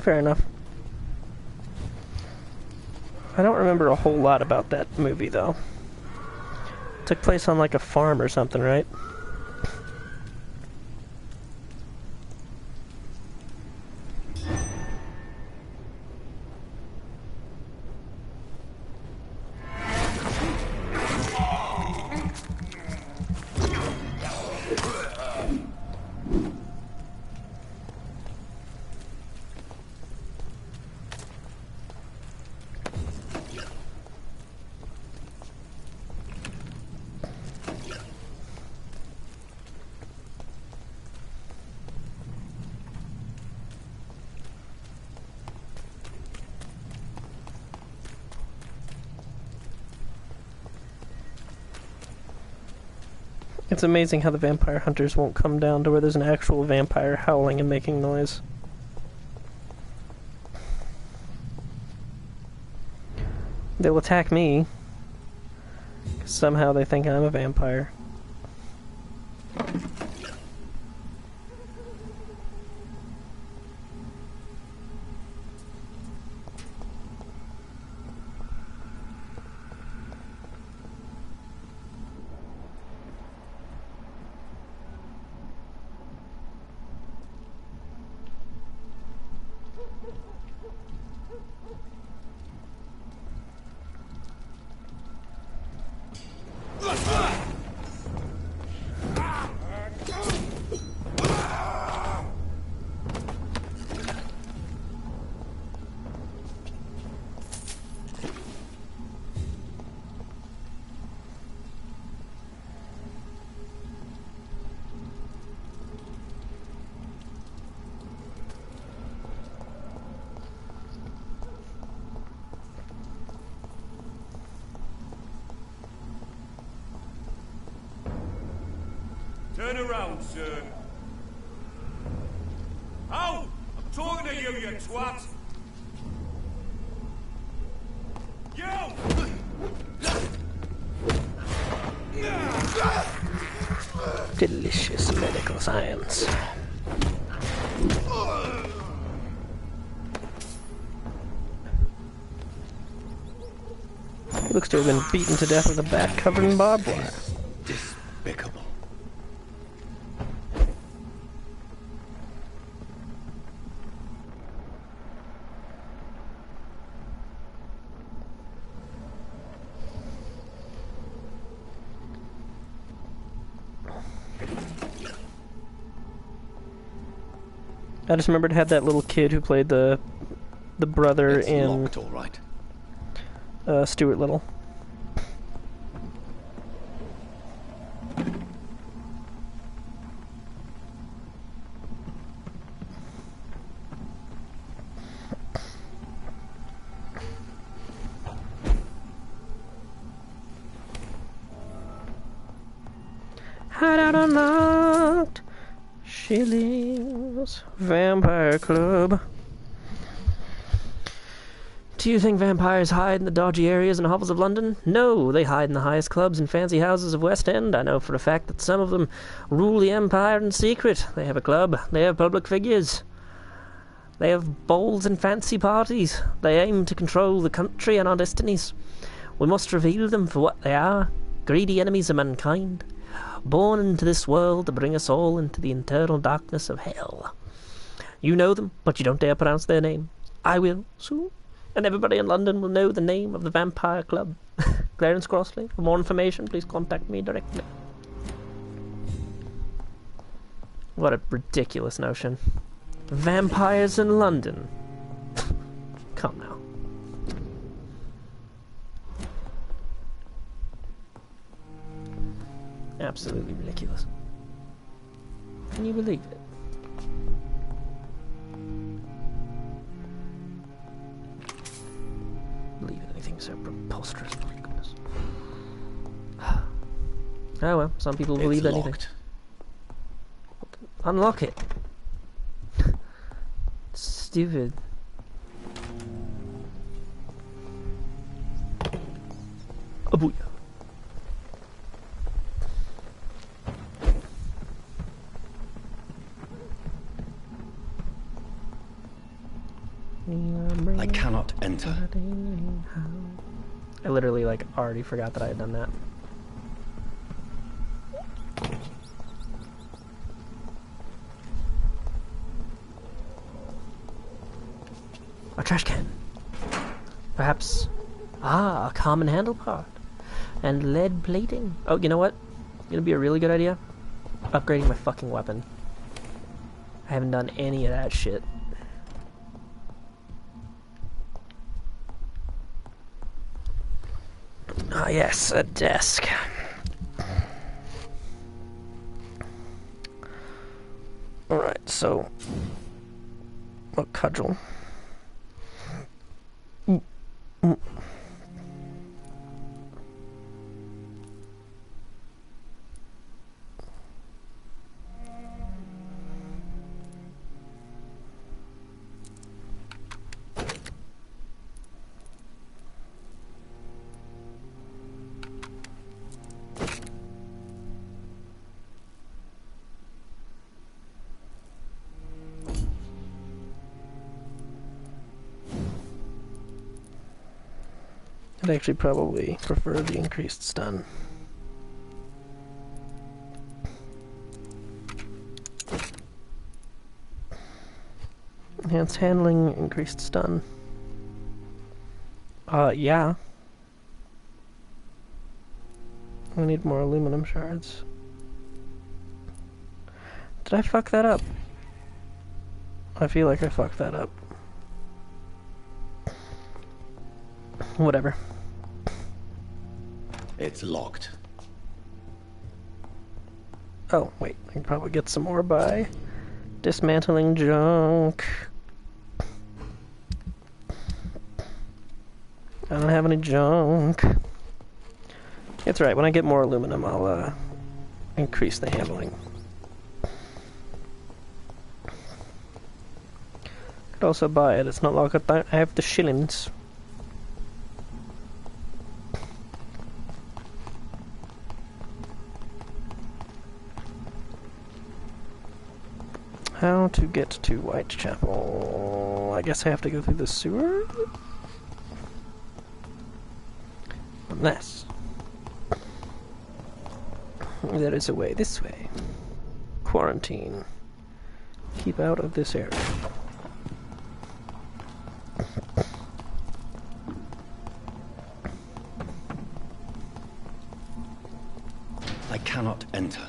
Fair enough. I don't remember a whole lot about that movie, though. It took place on, like, a farm or something, right? It's amazing how the vampire hunters won't come down to where there's an actual vampire howling and making noise. They'll attack me. 'Cause somehow they think I'm a vampire. Turn around, sir. Ow! I'm talking to you, you twat! You! Delicious medical science. He looks to have been beaten to death with a bat covered in barbed wire. Despicable. I just remembered it had that little kid who played the brother It's in locked, all right. Stuart Little. Hideout unlocked. Shillings. Vampire Club. Do you think vampires hide in the dodgy areas and hovels of London? No, they hide in the highest clubs and fancy houses of West End. I know for a fact that some of them rule the empire in secret. They have a club. They have public figures. They have balls and fancy parties. They aim to control the country and our destinies. We must reveal them for what they are. Greedy enemies of mankind. Born into this world to bring us all into the eternal darkness of hell. You know them, but you don't dare pronounce their name. I will, soon. And everybody in London will know the name of the Vampire Club. Clarence Crossley. For more information, please contact me directly. What a ridiculous notion. Vampires in London. Come now. Absolutely ridiculous. Can you believe it? Believe anything so preposterous, my goodness. Oh well, some people believe anything. Locked. Unlock it. Stupid. Oh boy. I cannot enter. I literally, like, already forgot that I had done that. A trash can. Perhaps... Ah, a common handle part. And lead plating. Oh, you know what? Gonna be a really good idea? Upgrading my fucking weapon. I haven't done any of that shit. Ah, yes, a desk. Alright, so... a cudgel. I'd actually probably prefer the increased stun. Enhanced handling, increased stun. Yeah. I need more aluminum shards. Did I fuck that up? I feel like I fucked that up. Whatever. It's locked. Oh, wait. I can probably get some more by dismantling junk. I don't have any junk. It's right. When I get more aluminum, I'll increase the handling. Could also buy it. It's not like I have the shillings. How to get to Whitechapel? I guess I have to go through the sewer? Unless there is a way this way. Quarantine. Keep out of this area. I cannot enter.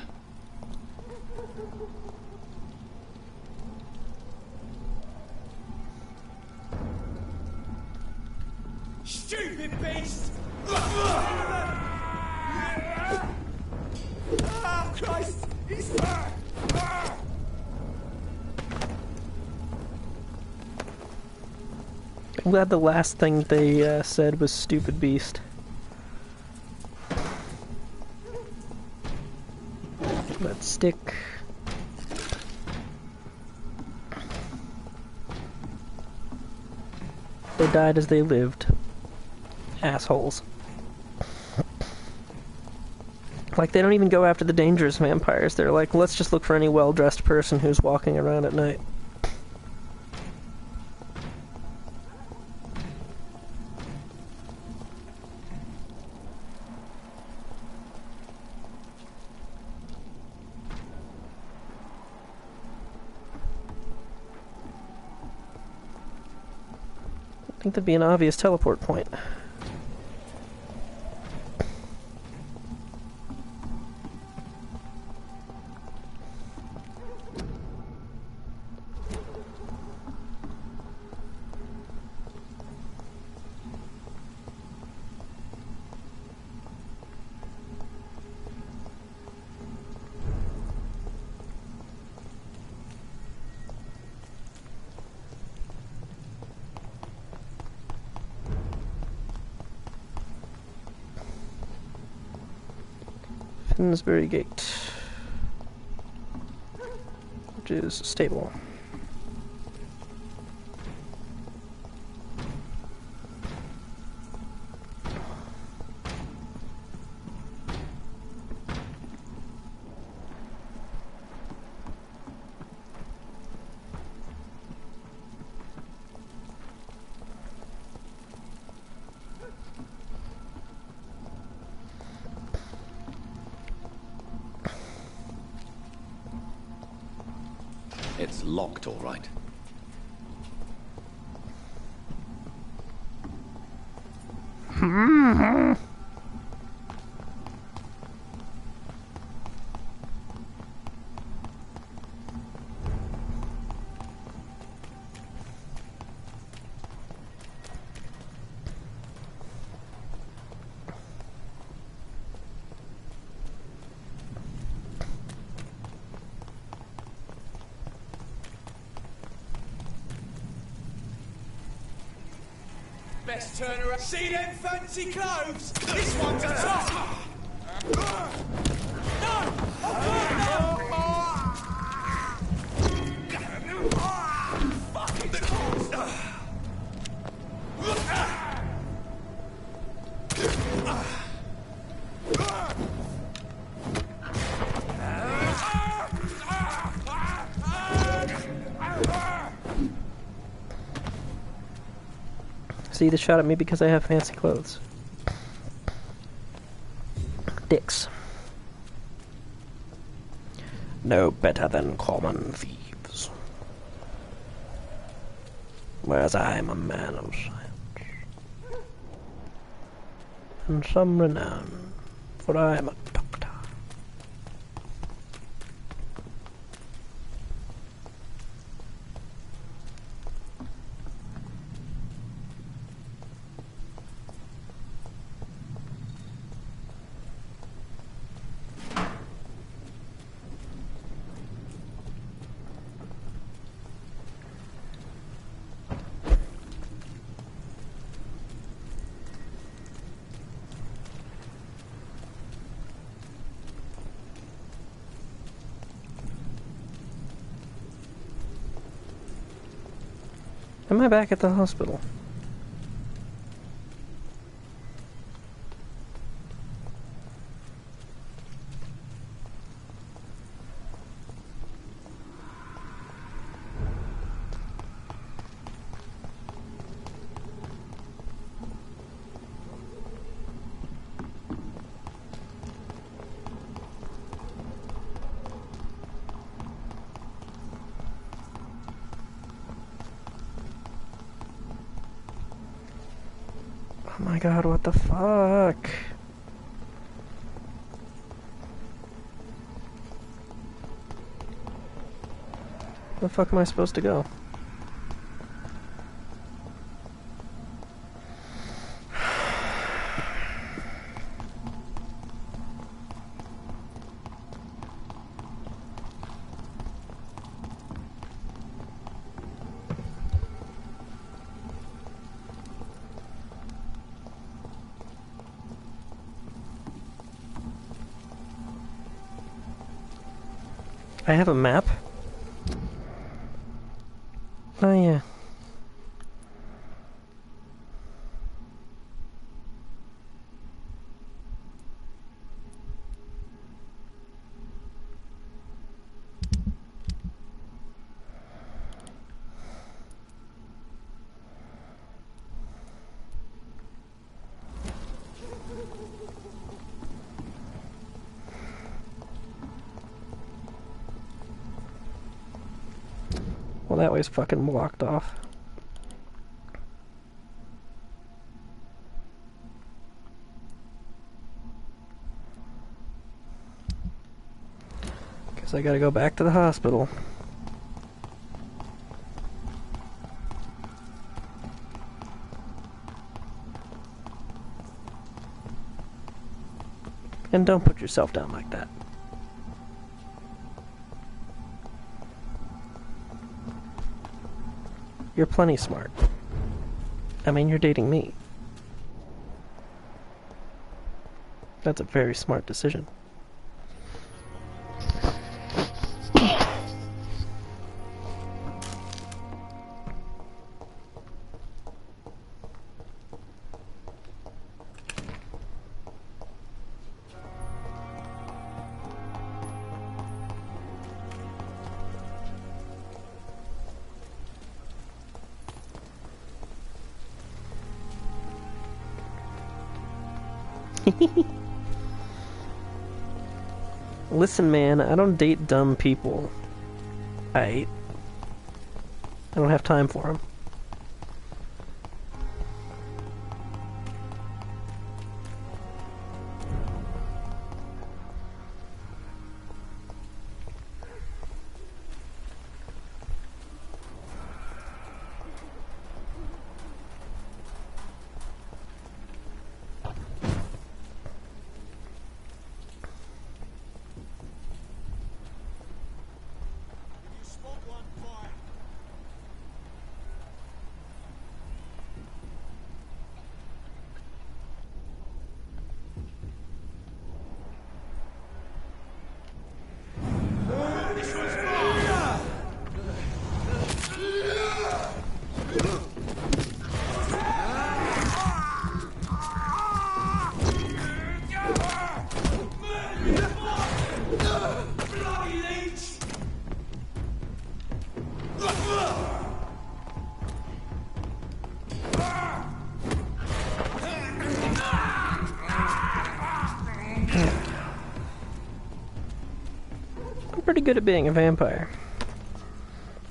Stupid beast! Christ! He's back! I'm glad the last thing they said was stupid beast. Let's stick. They died as they lived. Assholes. Like, they don't even go after the dangerous vampires. They're like, let's just look for any well-dressed person who's walking around at night. I think that'd be an obvious teleport point. Finsbury Gate, which is stable. It's locked, all right. Best turn around. See them fancy clothes? This one's a top! No! See, they shot at me because I have fancy clothes. Dicks. No better than common thieves. Whereas I am a man of science. And some renown, for I am a doctor. Am I back at the hospital? Oh my god, what the fuck? Where the fuck am I supposed to go? I have a map? Oh yeah. Well, that way's fucking blocked off. Guess I gotta go back to the hospital. And don't put yourself down like that. You're plenty smart. I mean, you're dating me. That's a very smart decision. Listen, man, I don't date dumb people. Aight. I don't have time for him. I'm pretty good at being a vampire.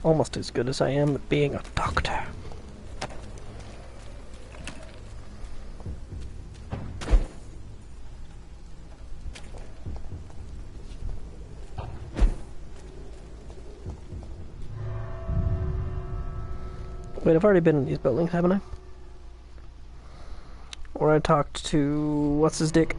Almost as good as I am at being a doctor. Wait, I've already been in these buildings, haven't I? Or I talked to... what's his dick?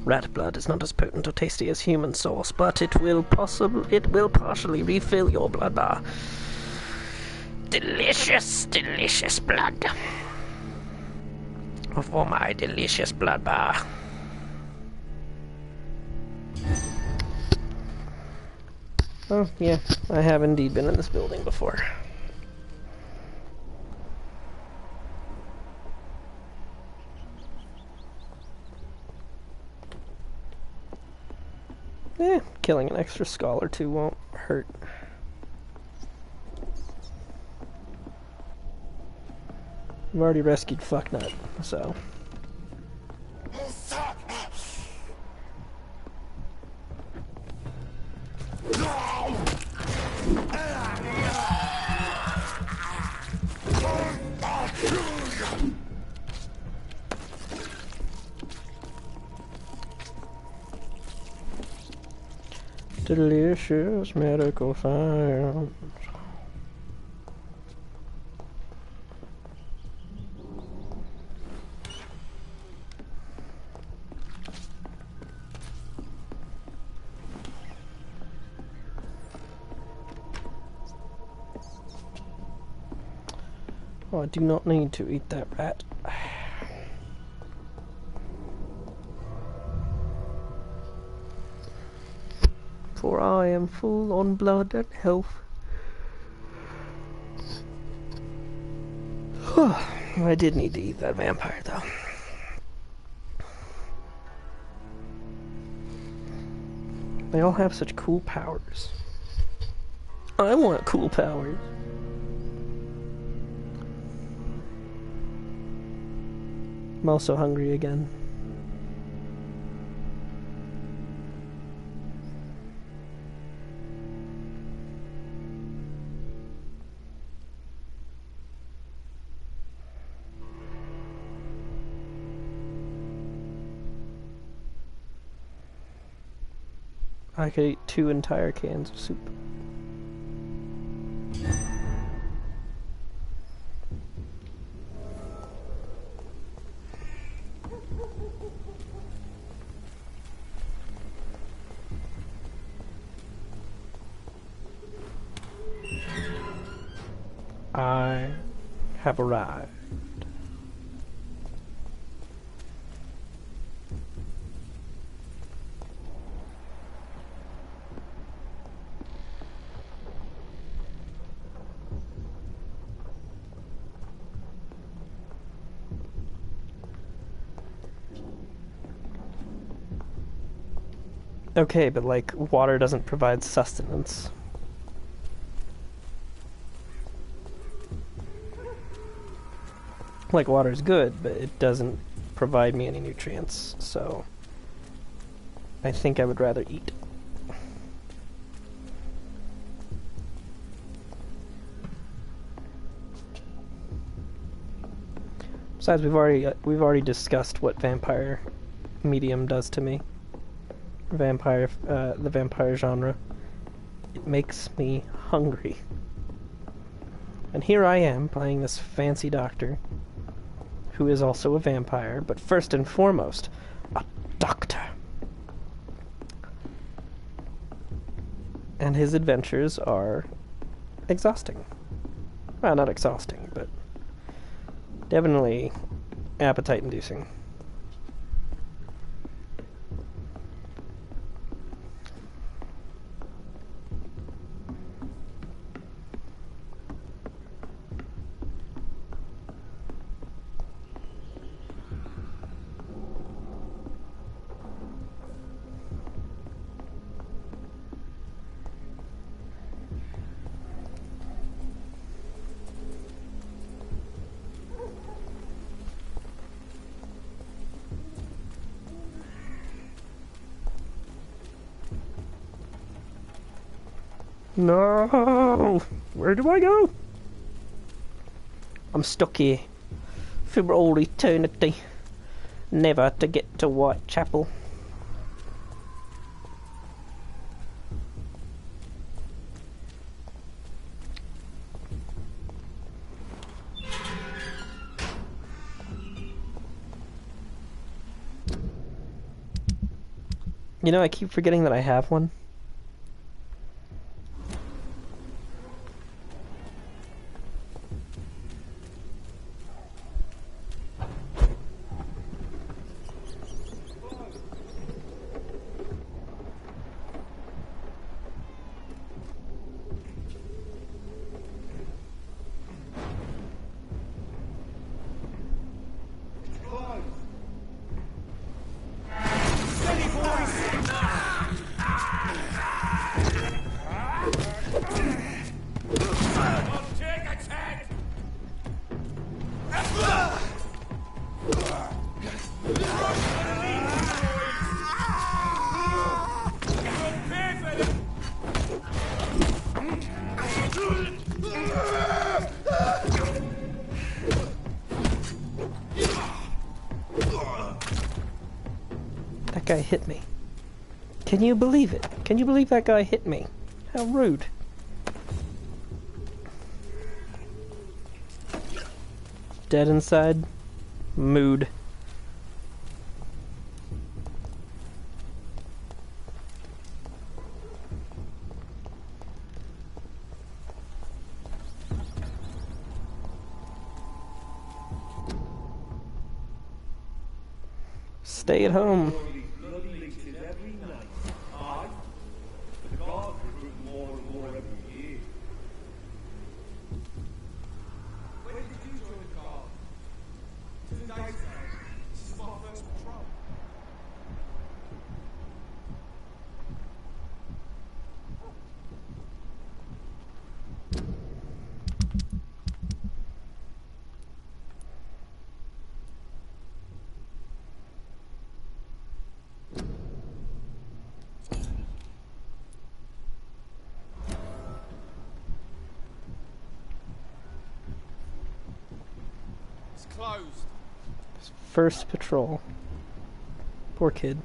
Rat blood is not as potent or tasty as human sauce, but it will partially refill your blood bar. Delicious, delicious blood. For my delicious blood bar. Oh, yeah, I have indeed been in this building before. Killing an extra skull or two won't hurt. I've already rescued Fucknut, so... Delicious medical science. Oh, I do not need to eat that rat. For I am full on blood and health. I did need to eat that vampire, though. They all have such cool powers. I want cool powers. I'm also hungry again. I could eat 2 entire cans of soup. I have arrived. Okay, but like, water doesn't provide sustenance. Like, water's good, but it doesn't provide me any nutrients, so I think I would rather eat. Besides, we've already discussed what vampire medium does to me. The vampire genre. It makes me hungry. And here I am playing this fancy doctor who is also a vampire, but first and foremost, a doctor. And his adventures are exhausting. Well, not exhausting, but definitely appetite-inducing. No! Where do I go? I'm stuck here for all eternity, never to get to Whitechapel. You know, I keep forgetting that I have one. That guy hit me. Can you believe it? Can you believe that guy hit me? How rude. Dead inside. Mood. Stay at home. Closed. First patrol. Poor kid.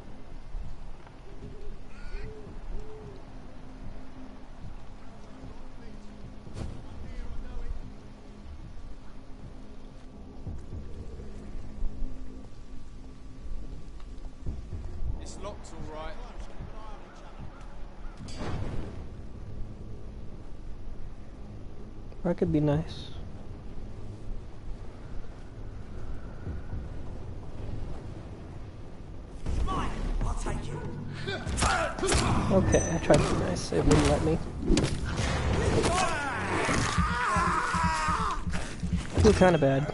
It's locked, all right. That could be nice. Okay, I tried to be nice. It wouldn't let me. I feel kind of bad.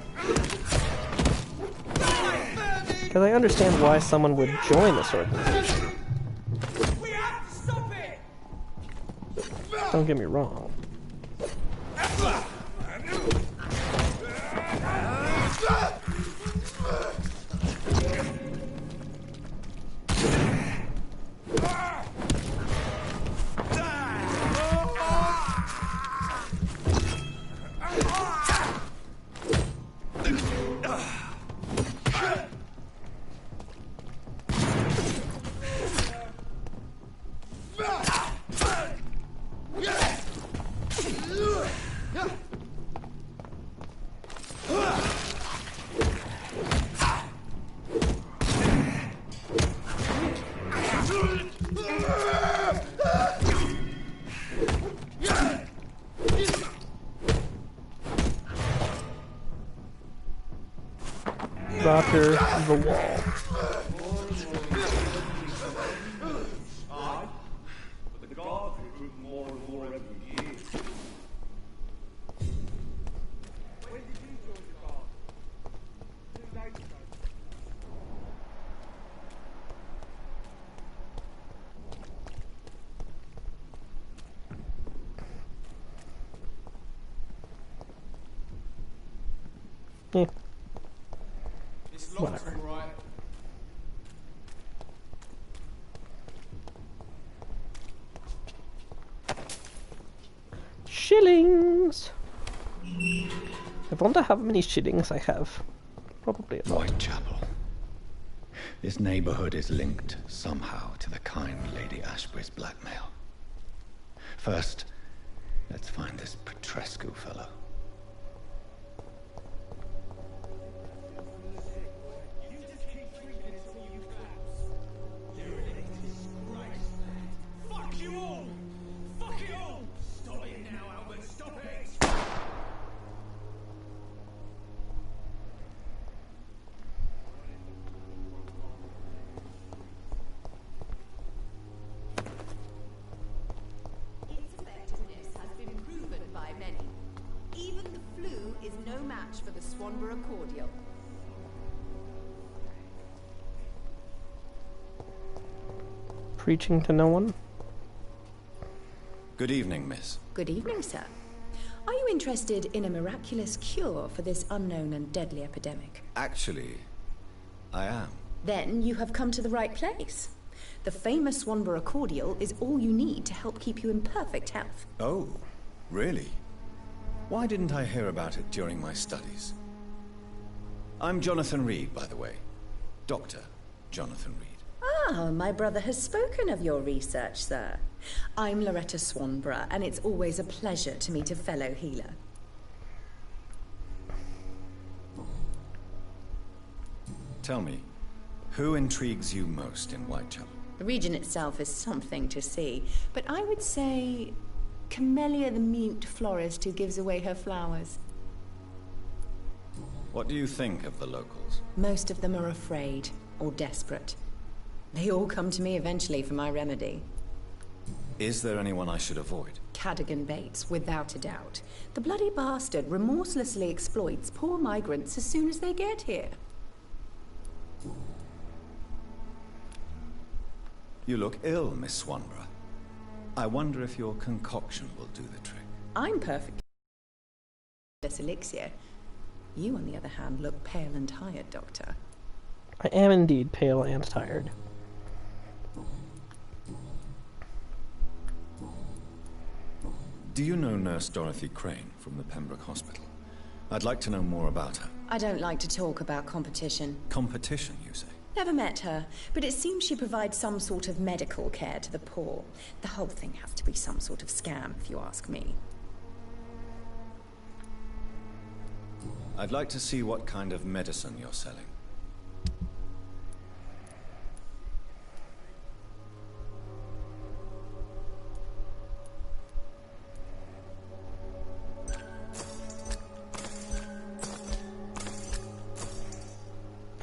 Because I understand why someone would join this organization. We have to stop it. Don't get me wrong. Vampyr the wall. But the guards recruit more and more every year. When did you join the guard? 2 days ago. Yeah. This lot's Whatever. all right. Shillings! I wonder how many shillings I have. Probably a lot. Whitechapel. This neighborhood is linked somehow to the kind Lady Ashbury's blackmail. First, let's find this Petrescu fellow. Fuck you all! Fuck it all! Stop it now, Albert, stop it! Its effectiveness has been proven by many. Even the flu is no match for the Swanborough cordial. Preaching to no one? Good evening, miss. Good evening, sir. Are you interested in a miraculous cure for this unknown and deadly epidemic? Actually, I am. Then you have come to the right place. The famous Swanborough cordial is all you need to help keep you in perfect health. Oh, really? Why didn't I hear about it during my studies? I'm Jonathan Reed, by the way. Dr. Jonathan Reed. Ah, my brother has spoken of your research, sir. I'm Loretta Swanborough, and it's always a pleasure to meet a fellow healer. Tell me, who intrigues you most in Whitechapel? The region itself is something to see, but I would say Camellia the mute florist who gives away her flowers. What do you think of the locals? Most of them are afraid or desperate. They all come to me eventually for my remedy. Is there anyone I should avoid? Cadogan Bates, without a doubt. The bloody bastard remorselessly exploits poor migrants as soon as they get here. You look ill, Miss Swanborough. I wonder if your concoction will do the trick. I'm perfect. This elixir. You, on the other hand, look pale and tired, Doctor. I am indeed pale and tired. Do you know Nurse Dorothy Crane from the Pembroke Hospital? I'd like to know more about her. I don't like to talk about competition. Competition, you say? Never met her, but it seems she provides some sort of medical care to the poor. The whole thing has to be some sort of scam, if you ask me. I'd like to see what kind of medicine you're selling.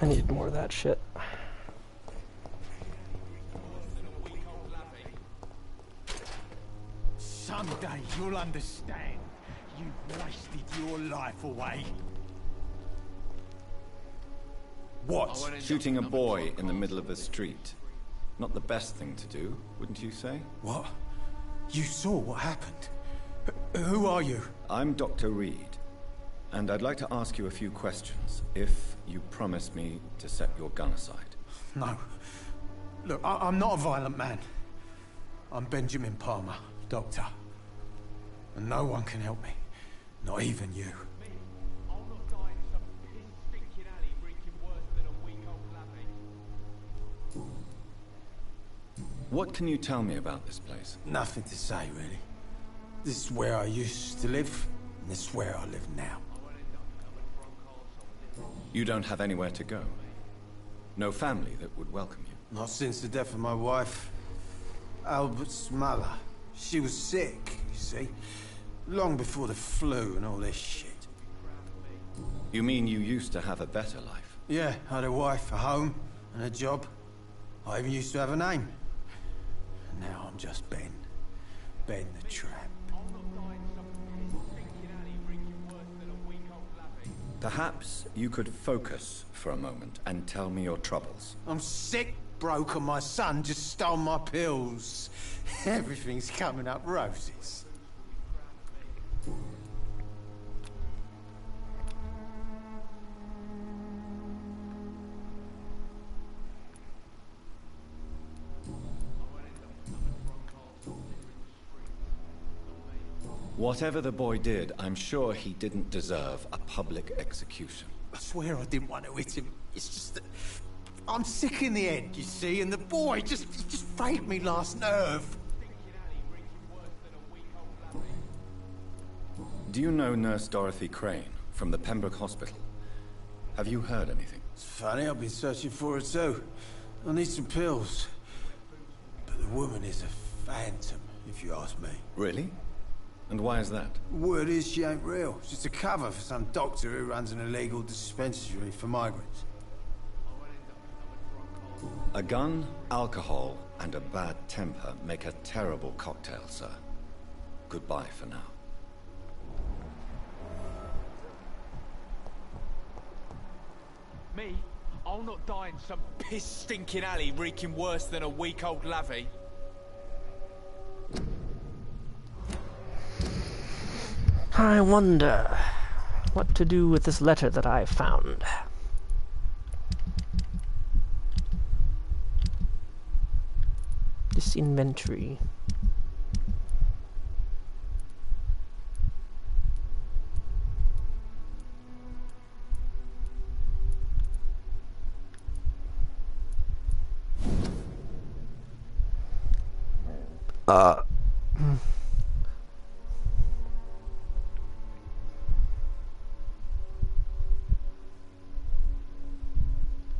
I need more of that shit. Someday you'll understand. You've wasted your life away. What? Shooting a boy in the middle of the street. Not the best thing to do, wouldn't you say? What? You saw what happened? Who are you? I'm Dr. Reed, and I'd like to ask you a few questions, if you promise me to set your gun aside. No. Look, I'm not a violent man. I'm Benjamin Palmer, doctor. And no one can help me. Not even you. What can you tell me about this place? Nothing to say, really. This is where I used to live, and this is where I live now. You don't have anywhere to go? No family that would welcome you? Not since the death of my wife, Albert's mother. She was sick, you see. Long before the flu and all this shit. You mean you used to have a better life? Yeah, I had a wife, a home, and a job. I even used to have a name. And now I'm just Ben. Ben the Tramp. Perhaps you could focus for a moment and tell me your troubles. I'm sick, broke, and my son just stole my pills. Everything's coming up roses. Whatever the boy did, I'm sure he didn't deserve a public execution. I swear I didn't want to hit him. It's just that I'm sick in the head, you see, and the boy just frayed me last nerve. Do you know Nurse Dorothy Crane from the Pembroke Hospital? Have you heard anything? It's funny, I've been searching for her too. I need some pills. But the woman is a phantom, if you ask me. Really? And why is that? Word is she ain't real. She's just a cover for some doctor who runs an illegal dispensary for migrants. A gun, alcohol, and a bad temper make a terrible cocktail, sir. Goodbye for now. Me? I'll not die in some piss-stinking alley reeking worse than a week-old lavvy. I wonder what to do with this letter that I found. This inventory.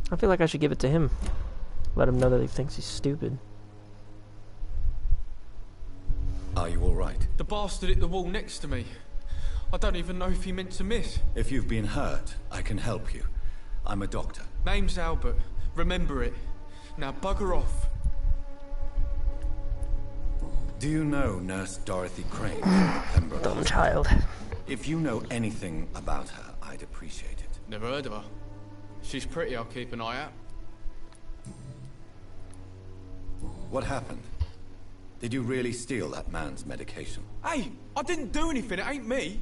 I feel like I should give it to him. Let him know that he thinks he's stupid. Are you all right? The bastard hit the wall next to me. I don't even know if he meant to miss. If you've been hurt, I can help you. I'm a doctor. Name's Albert. Remember it. Now bugger off. Do you know Nurse Dorothy Crane from the Pembroke Dumb Hospital? child. If you know anything about her, I'd appreciate it. Never heard of her. She's pretty, I'll keep an eye out. What happened? Did you really steal that man's medication? Hey, I didn't do anything, it ain't me.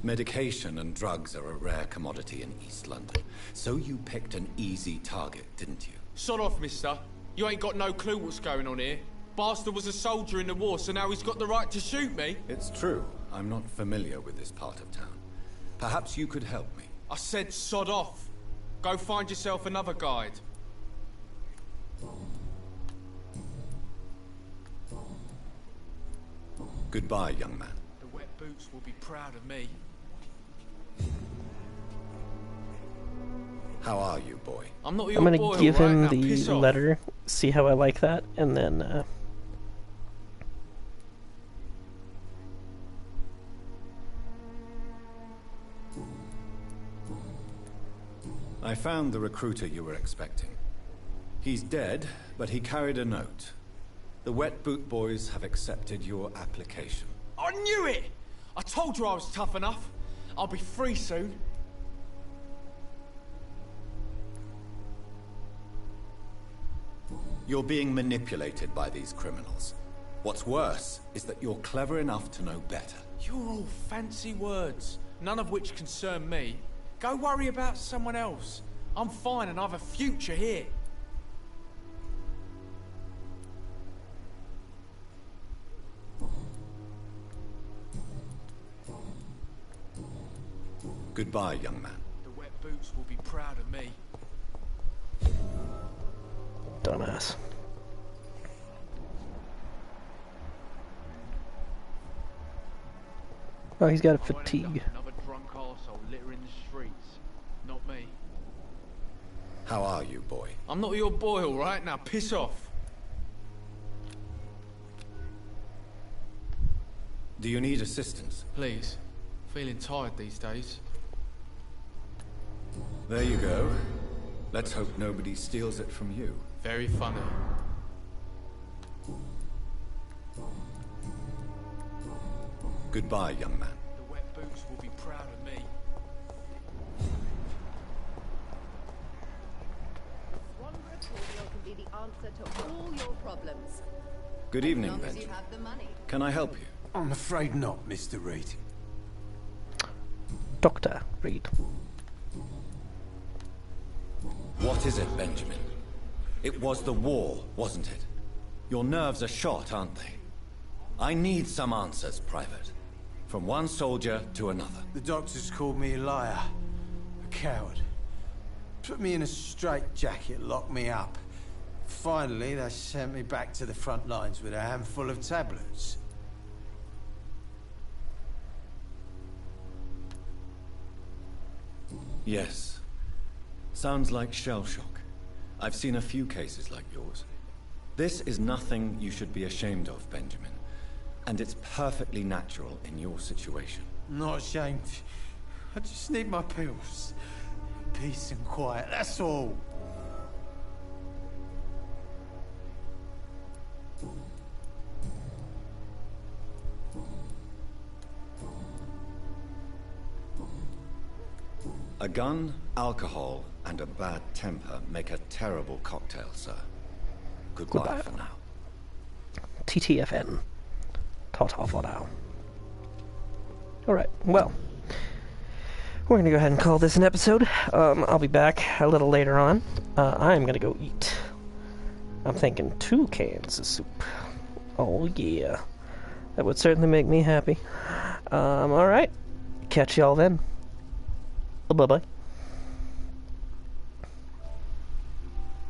Medication and drugs are a rare commodity in East London. So you picked an easy target, didn't you? Sod off, mister. You ain't got no clue what's going on here. Bastard was a soldier in the war, so now he's got the right to shoot me. It's true. I'm not familiar with this part of town. Perhaps you could help me. I said sod off. Go find yourself another guide. Goodbye, young man. The wet boots will be proud of me. How are you, boy? I'm not your I'm gonna boy, give right? him Now, the piss off. letter, see how I like that, and then I found the recruiter you were expecting. He's dead, but he carried a note. The Wet Boot Boys have accepted your application. I knew it! I told you I was tough enough. I'll be free soon. You're being manipulated by these criminals. What's worse is that you're clever enough to know better. You're all fancy words, none of which concern me. Go worry about someone else. I'm fine and I've a future here. Goodbye, young man. The wet boots will be proud of me. dumbass. Oh, he's got a fatigue. Another drunk arsehole littering the streets. Not me. How are you, boy? I'm not your boy, all right? Now piss off. Do you need assistance? Please. Feeling tired these days. There you go. Let's hope nobody steals it from you. Very funny. Goodbye, young man. The wet boots will be proud of me. One cordial can be the answer to all your problems. Good evening, as long as you Benjamin. have the money. Can I help you? I'm afraid not, Mr. Reed. Dr. Reed. What is it, Benjamin? It was the war, wasn't it? Your nerves are shot, aren't they? I need some answers, Private. From one soldier to another. The doctors called me a liar. A coward. Put me in a straitjacket, locked me up. Finally, they sent me back to the front lines with a handful of tablets. Yes. Sounds like shell shock. I've seen a few cases like yours. This is nothing you should be ashamed of, Benjamin. And it's perfectly natural in your situation. Not ashamed. I just need my pills. Peace and quiet, that's all. A gun, alcohol, and a bad temper make a terrible cocktail, sir. Goodbye for now. TTFN. Ta-ta for now. Alright, well. We're gonna go ahead and call this an episode. I'll be back a little later on. I'm gonna go eat. I'm thinking 2 cans of soup. Oh yeah. That would certainly make me happy. Alright. Catch y'all then. Bye-bye.